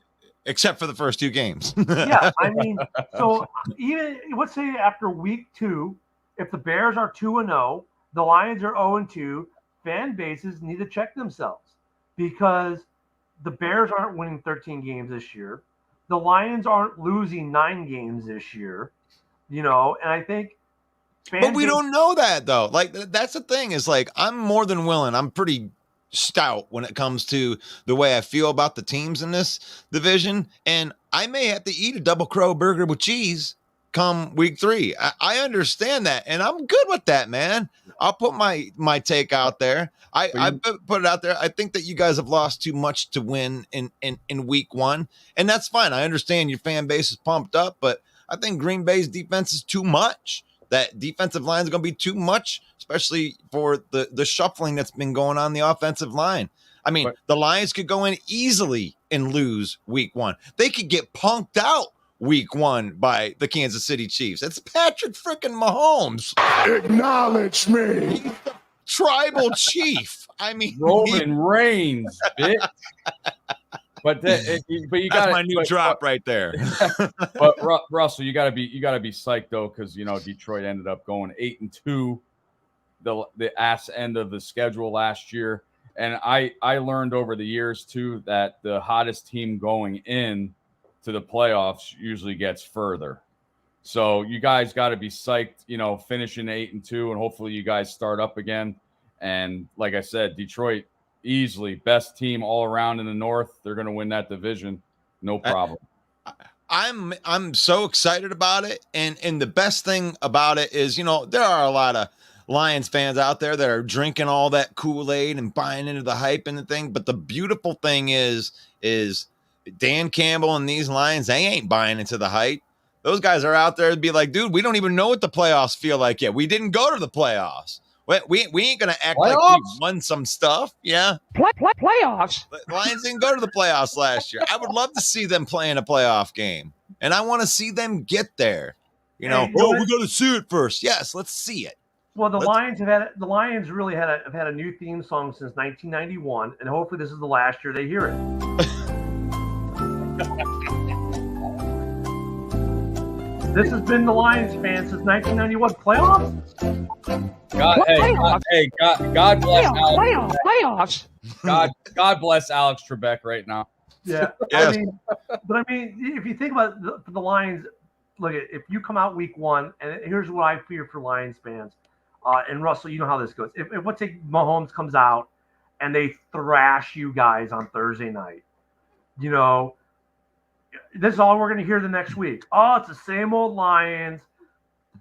except for the first 2 games. Yeah, I mean, so even let's say after week 2, if the Bears are 2-0, the Lions are 0-2, fan bases need to check themselves because the Bears aren't winning 13 games this year. The Lions aren't losing 9 games this year, and I think. But we don't know that though. Like that's the thing is like I'm more than willing. I'm pretty stout when it comes to the way I feel about the teams in this division. And I may have to eat a double crow burger with cheese come week 3. I understand that. And I'm good with that, man. I'll put my take out there. I put it out there. I think that you guys have lost too much to win in week 1. And that's fine. I understand your fan base is pumped up, but I think Green Bay's defense is too much. That defensive line is going to be too much, especially for the shuffling that's been going on the offensive line. I mean, the Lions could go in easily and lose week 1. They could get punked out week 1 by the Kansas City Chiefs. It's Patrick freaking Mahomes. Acknowledge me. He's the tribal chief. I mean, Roman Reigns, bitch. But you got my new drop right there. But Russell, you gotta be psyched though, because Detroit ended up going 8-2, the ass end of the schedule last year, and I learned over the years too that the hottest team going in to the playoffs usually gets further. So you guys got to be psyched, finishing 8-2, and hopefully you guys start up again. And like I said, Detroit, easily best team all around in the North. They're going to win that division, no problem. I'm so excited about it, and the best thing about it is, there are a lot of Lions fans out there that are drinking all that Kool-Aid and buying into the hype and the thing. But the beautiful thing is Dan Campbell and these Lions, they ain't buying into the hype. Those guys are out there to be like, dude, we don't even know what the playoffs feel like yet. We didn't go to the playoffs. We ain't going to act like we won some stuff. Yeah. Playoffs? Lions didn't go to the playoffs last year. I would love to see them play in a playoff game. And I want to see them get there. We got to see it first. Yes, let's see it. Well, the Lions really have had a new theme song since 1991, and hopefully this is the last year they hear it. This has been the Lions fans since 1991. Playoffs? God bless Playoffs. God bless Alex Trebek right now. Yeah, Yes. I mean, if you think about the Lions, look at if you come out week one, and here's what I fear for Lions fans, and Russell, you know how this goes. If let's say Mahomes comes out and they thrash you guys on Thursday night, this is all we're going to hear the next week. Oh, it's the same old Lions.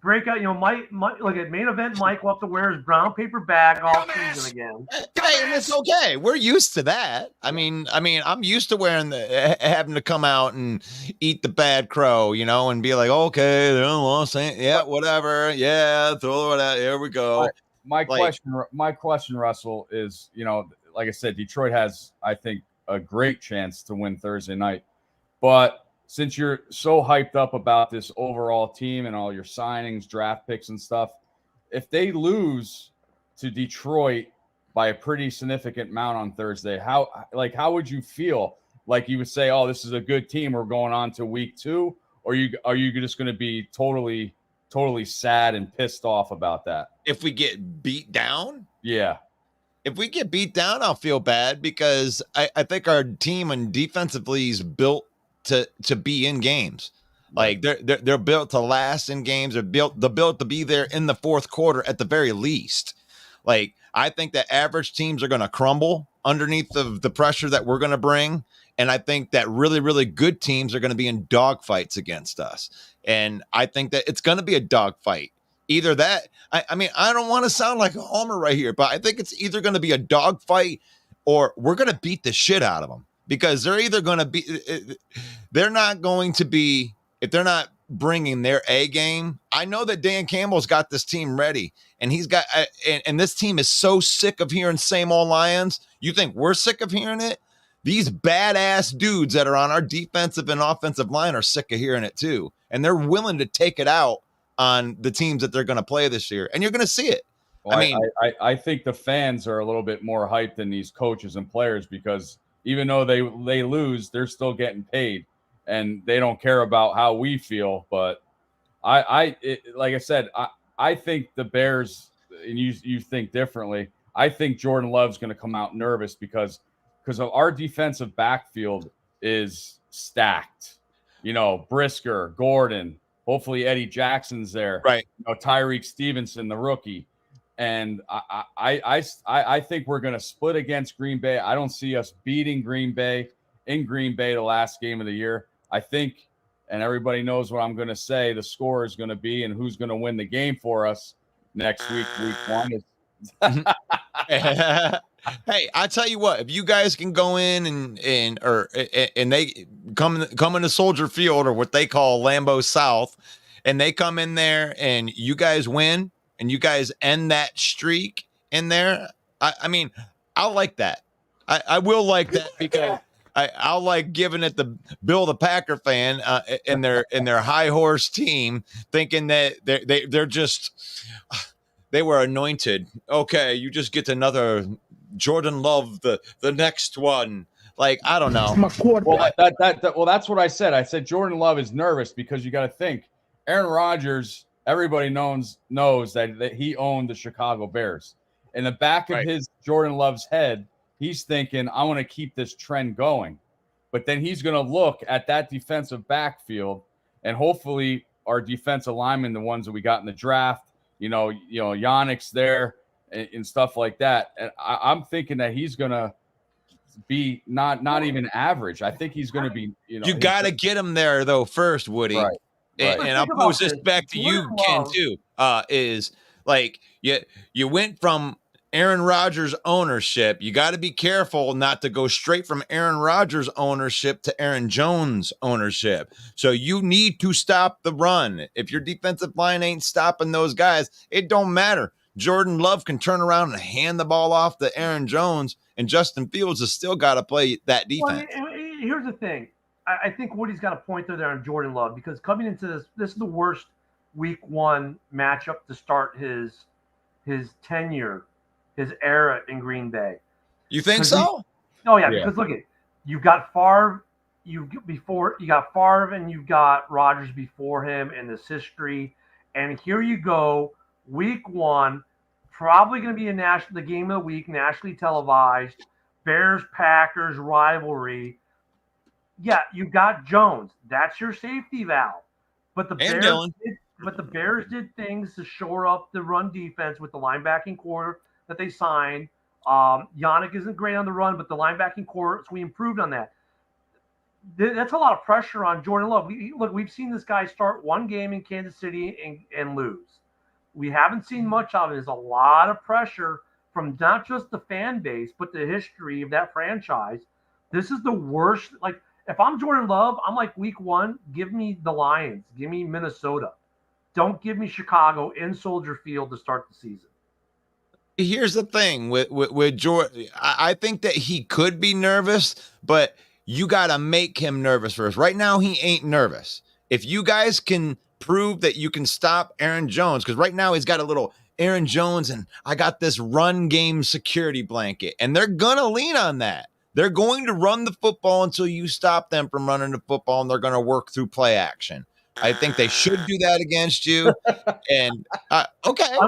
Breakout, Mike, look at main event. Mike will have to wear his brown paper bag all season again. Hey, and it's okay. We're used to that. I mean, I'm used to having to come out and eat the bad crow, and be like, okay, they're on Los Angeles. Yeah, whatever. Yeah, throw it out. Here we go. My question, Russell, is, like I said, Detroit has, I think, a great chance to win Thursday night. But since you're so hyped up about this overall team and all your signings, draft picks and stuff, if they lose to Detroit by a pretty significant amount on Thursday, how would you feel? Like you would say, oh, this is a good team, we're going on to week 2? Or are you just going to be totally sad and pissed off about that? If we get beat down? Yeah. If we get beat down, I'll feel bad because I think our team and defensively is built to be in games. Like they're built to last in games. They're built to be there in the fourth quarter at the very least. Like I think that average teams are going to crumble underneath of the pressure that we're going to bring. And I think that really, really good teams are going to be in dogfights against us. And I think that it's going to be a dogfight. Either that, I mean, I don't want to sound like a homer right here, but I think it's either going to be a dogfight or we're going to beat the shit out of them. Because they're either going to be, they're not going to be, if they're not bringing their A game. I know that Dan Campbell's got this team ready, and he's got, and this team is so sick of hearing same old Lions. You think we're sick of hearing it? These badass dudes that are on our defensive and offensive line are sick of hearing it too. And they're willing to take it out on the teams that they're going to play this year. And you're going to see it. Well, I think the fans are a little bit more hyped than these coaches and players because even though they lose, they're still getting paid, and they don't care about how we feel. But like I said, I think the Bears, and you think differently. I think Jordan Love's going to come out nervous because of our defensive backfield is stacked. Brisker, Gordon, hopefully Eddie Jackson's there. Right. Tyreek Stevenson, the rookie. And I think we're going to split against Green Bay. I don't see us beating Green Bay in Green Bay the last game of the year. I think, and everybody knows what I'm going to say, the score is going to be and who's going to win the game for us next week, week 1. Hey, I tell you what, if you guys can go in and they come into Soldier Field or what they call Lambeau South, and they come in there and you guys win, and you guys end that streak in there, I mean, I'll like that. I will like that because I'll like giving it the Bill the Packer fan in their high horse team, thinking that they're just they were anointed. Okay, you just get another Jordan Love, the next one. Like I don't know. Well, that's what I said. I said Jordan Love is nervous because you got to think Aaron Rodgers. Everybody knows that he owned the Chicago Bears. In the back of his Jordan Love's head, he's thinking, I want to keep this trend going. But then he's going to look at that defensive backfield, and hopefully our defensive linemen, the ones that we got in the draft, Yannick's there, and stuff like that. And I'm thinking that he's going to be not even average. I think he's going to be, you got to get him there though first, Woody. Right. And I'll pose this back to you, Ken, too. Is like you went from Aaron Rodgers ownership. You got to be careful not to go straight from Aaron Rodgers ownership to Aaron Jones ownership. So you need to stop the run. If your defensive line ain't stopping those guys, it don't matter. Jordan Love can turn around and hand the ball off to Aaron Jones, and Justin Fields has still got to play that defense. Well, here's the thing. I think Woody's got a point there on Jordan Love, because coming into this is the worst week 1 matchup to start his tenure, his era in Green Bay. You think so? Because look at, you've got Favre, you got Favre and you've got Rodgers before him in this history, and here you go, week 1, probably going to be the game of the week, nationally televised, Bears Packers rivalry. Yeah, you've got Jones. That's your safety valve. But the Bears did things to shore up the run defense with the linebacking core that they signed. Yannick isn't great on the run, but the linebacking core, so we improved on that. That's a lot of pressure on Jordan Love. We've seen this guy start one game in Kansas City and lose. We haven't seen much of it. There's a lot of pressure from not just the fan base, but the history of that franchise. This is the worst. Like, if I'm Jordan Love, I'm like, week 1, give me the Lions. Give me Minnesota. Don't give me Chicago in Soldier Field to start the season. Here's the thing with Jordan. I think that he could be nervous, but you got to make him nervous first. Right now, he ain't nervous. If you guys can prove that you can stop Aaron Jones, because right now he's got a little Aaron Jones and I got this run game security blanket, and they're going to lean on that. They're going to run the football until you stop them from running the football, and they're going to work through play action. I think they should do that against you. And okay,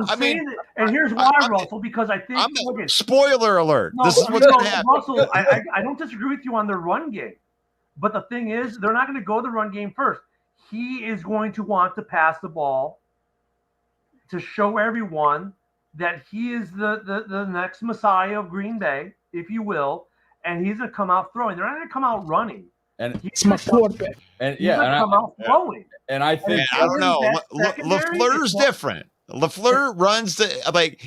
and here's why, Russell, because I think spoiler alert. No, this is what's going to happen. Russell, I don't disagree with you on the run game, but the thing is, they're not going to go the run game first. He is going to want to pass the ball to show everyone that he is the next Messiah of Green Bay, if you will, and he's going to come out throwing. They're not going to come out running. And he's my quarterback. And he's going to come out throwing. And I think I don't know. LaFleur's different. LaFleur runs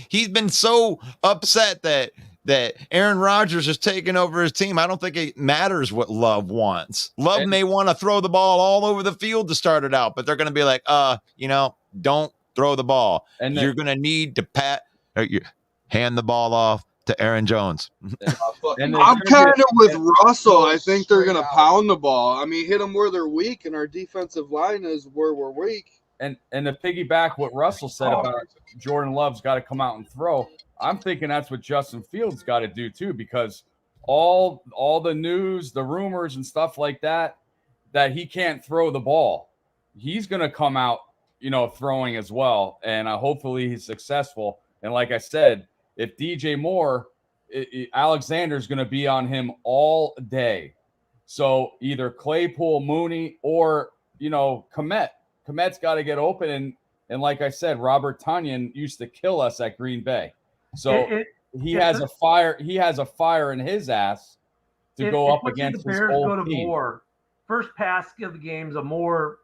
he's been so upset that Aaron Rodgers is taking over his team. I don't think it matters what Love wants. Love may want to throw the ball all over the field to start it out, but they're going to be like, don't throw the ball. And you're going to need to hand the ball off to Aaron Jones. I'm kind of with Russell. I think they're going to pound the ball. I mean, hit them where they're weak, and our defensive line is where we're weak. And to piggyback what Russell said about Jordan Love's got to come out and throw, I'm thinking that's what Justin Fields got to do too, because all the news, the rumors and stuff like that he can't throw the ball. He's going to come out, throwing as well, and hopefully he's successful. And like I said, if DJ Moore, Alexander's going to be on him all day. So either Claypool, Mooney, or, Kmet. Kmet's got to get open. And like I said, Robert Tonyan used to kill us at Green Bay. So he has a fire. He has a fire in his ass to go up against his old team. Moore, first pass of the game is a more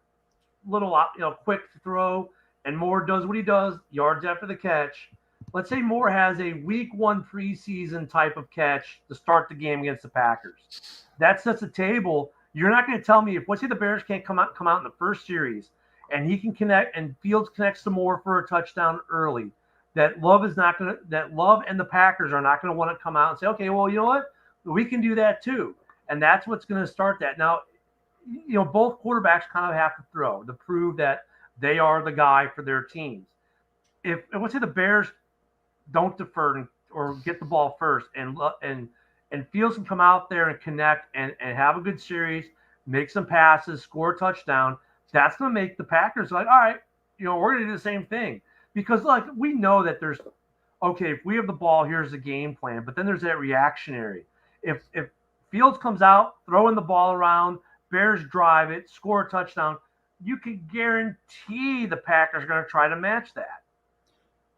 little, quick throw, and Moore does what he does, yards after the catch. Let's say Moore has a week 1 preseason type of catch to start the game against the Packers. That sets a table. You're not going to tell me let's say the Bears can't come out in the first series, and he can connect, and Fields connects to Moore for a touchdown early. That Love and the Packers are not going to want to come out and say, okay, well, you know what? We can do that too. And that's what's going to start that. Now, both quarterbacks kind of have to throw to prove that they are the guy for their teams. If let's say the Bears don't defer or get the ball first, and Fields can come out there and connect and have a good series, make some passes, score a touchdown, that's going to make the Packers like, all right, we're going to do the same thing. Because, we know that there's, okay, if we have the ball, here's the game plan. But then there's that reactionary. If Fields comes out, throwing the ball around, Bears drive it, score a touchdown, you can guarantee the Packers are going to try to match that.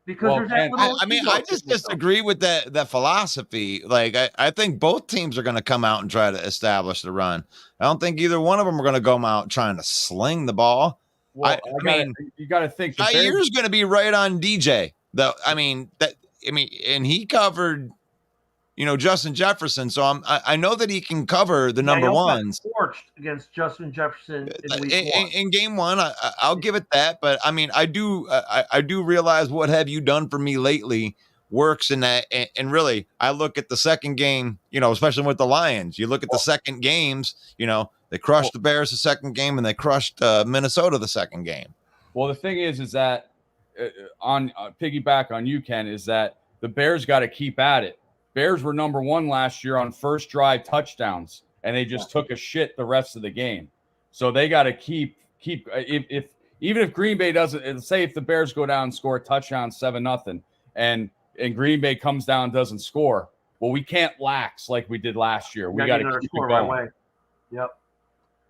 because Well, there's that Ken, little. I mean, ego I thing just with them. disagree with that philosophy. Like, I think both teams are going to come out and try to establish the run. I don't think either one of them are going to come out trying to sling the ball. well, I mean, you got to think the Bears. Jair's going to be right on DJ. Though, and he covered, Justin Jefferson. So I know that he can cover the number he also got ones. torched against Justin Jefferson in week one. In game one, I'll give it that. But I mean, I do realize what have you done for me lately works in that. And really, I look at the second game, especially with the Lions. You look at the second games, they crushed the Bears the second game and they crushed Minnesota the second game. Well, the thing is that on piggyback on you, Ken, is that the Bears got to keep at it. Bears were number one last year on first drive touchdowns, and they just took a shit the rest of the game. So they got to keep if even if Green Bay doesn't, say if the Bears go down and score a touchdown 7-0, and Green Bay comes down and doesn't score, well, we can't lax like we did last year. We got to keep it going. Right away. Yep.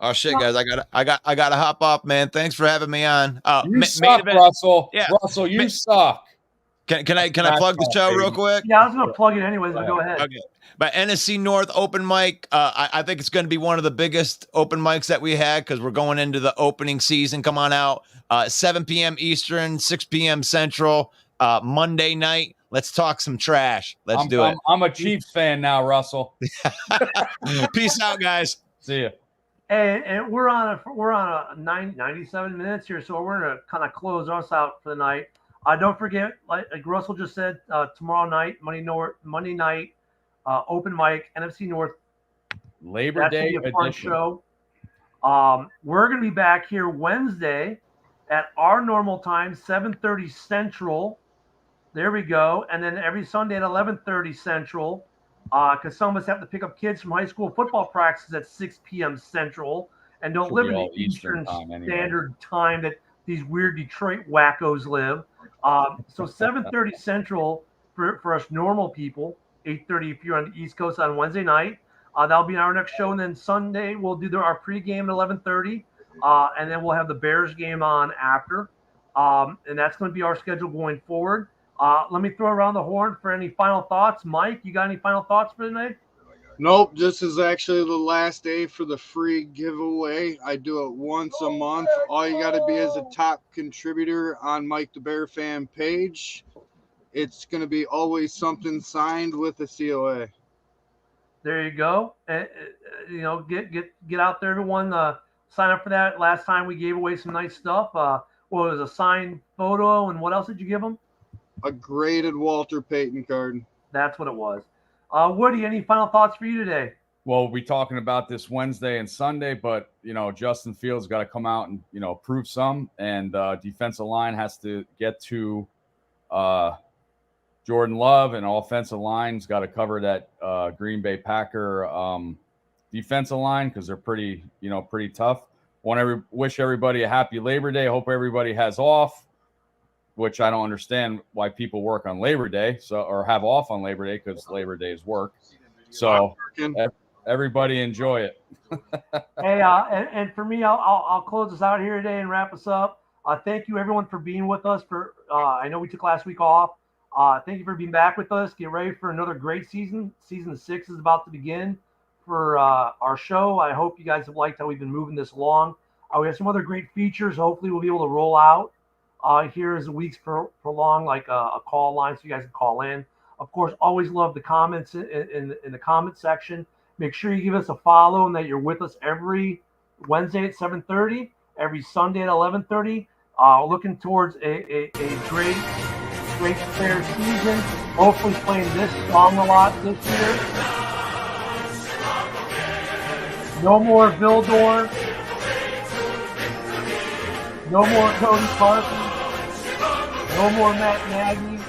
Oh shit, guys! I got to hop off, man. Thanks for having me on. You suck, Russell. Yeah. Russell, you suck. Can I plug the show real quick? Yeah, I was going to plug it anyways, but go ahead. Okay. But NSC North open mic, I think it's going to be one of the biggest open mics that we had because we're going into the opening season. Come on out, 7 p.m. Eastern, 6 p.m. Central, Monday night. Let's talk some trash. Let's do it. I'm a Chiefs fan now, Russell. Peace out, guys. See ya. And we're on a 97 minutes here, so we're going to kind of close us out for the night. Don't forget, like Russell just said, tomorrow night, Monday night, open mic, NFC North. Labor Day That's gonna be a fun edition. show. We're going to be back here Wednesday at our normal time, 7:30 Central. There we go. And then every Sunday at 11:30 Central, because some of us have to pick up kids from high school football practices at 6 p.m. Central and don't Should live be in the all Eastern Eastern time anyway. Standard Time that these weird Detroit wackos live. So 7:30 Central for us normal people, 8:30 if you're on the East Coast on Wednesday night. That'll be our next show. And then Sunday, we'll do our pregame at 11:30. And then we'll have the Bears game on after. And that's going to be our schedule going forward. Let me throw around the horn for any final thoughts. Mike, you got any final thoughts for tonight? Nope, this is actually the last day for the free giveaway. I do it once a month. All you got to be is a top contributor on Mike the Bear fan page. It's going to be always something signed with a COA. There you go. Get out there, everyone. Sign up for that. Last time we gave away some nice stuff. What was a signed photo, and what else did you give them? A graded Walter Payton card. That's what it was. Woody, any final thoughts for you today? Well, we'll be talking about this Wednesday and Sunday, but, Justin Fields got to come out and, prove some. And defensive line has to get to Jordan Love, and offensive line's got to cover that Green Bay Packer defensive line because they're pretty tough. Wish everybody a happy Labor Day. Hope everybody has off, which I don't understand why people work on Labor Day or have off on Labor Day because Labor Day is work. So everybody enjoy it. Hey, and for me, I'll close us out here today and wrap us up. Thank you, everyone, for being with us. I know we took last week off. Thank you for being back with us. Get ready for another great season. Season 6 is about to begin for our show. I hope you guys have liked how we've been moving this along. We have some other great features. Hopefully, we'll be able to roll out here as the weeks prolong, like a call line so you guys can call in. Of course, always love the comments in the comment section. Make sure you give us a follow and that you're with us every Wednesday at 7:30, every Sunday at 11:30. Looking towards a great Bears season. Hopefully playing this song a lot this year. No more Vildor. No more Cody Parkey. No more Matt Nagy.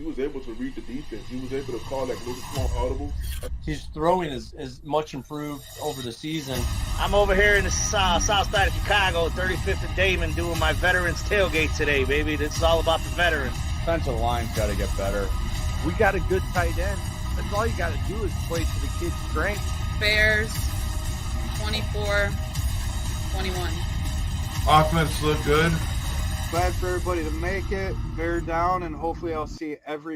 was able to read the defense. He was able to call like little small audibles. His throwing is much improved over the season. I'm over here in the south side of Chicago, 35th and Damon, doing my veterans tailgate today, baby. This is all about the veterans. Defensive line's got to get better. We got a good tight end. That's all you got to do is play to the kid's strength. Bears 24-21. Offense looked good. Glad for everybody to make it. Bear down, and hopefully I'll see every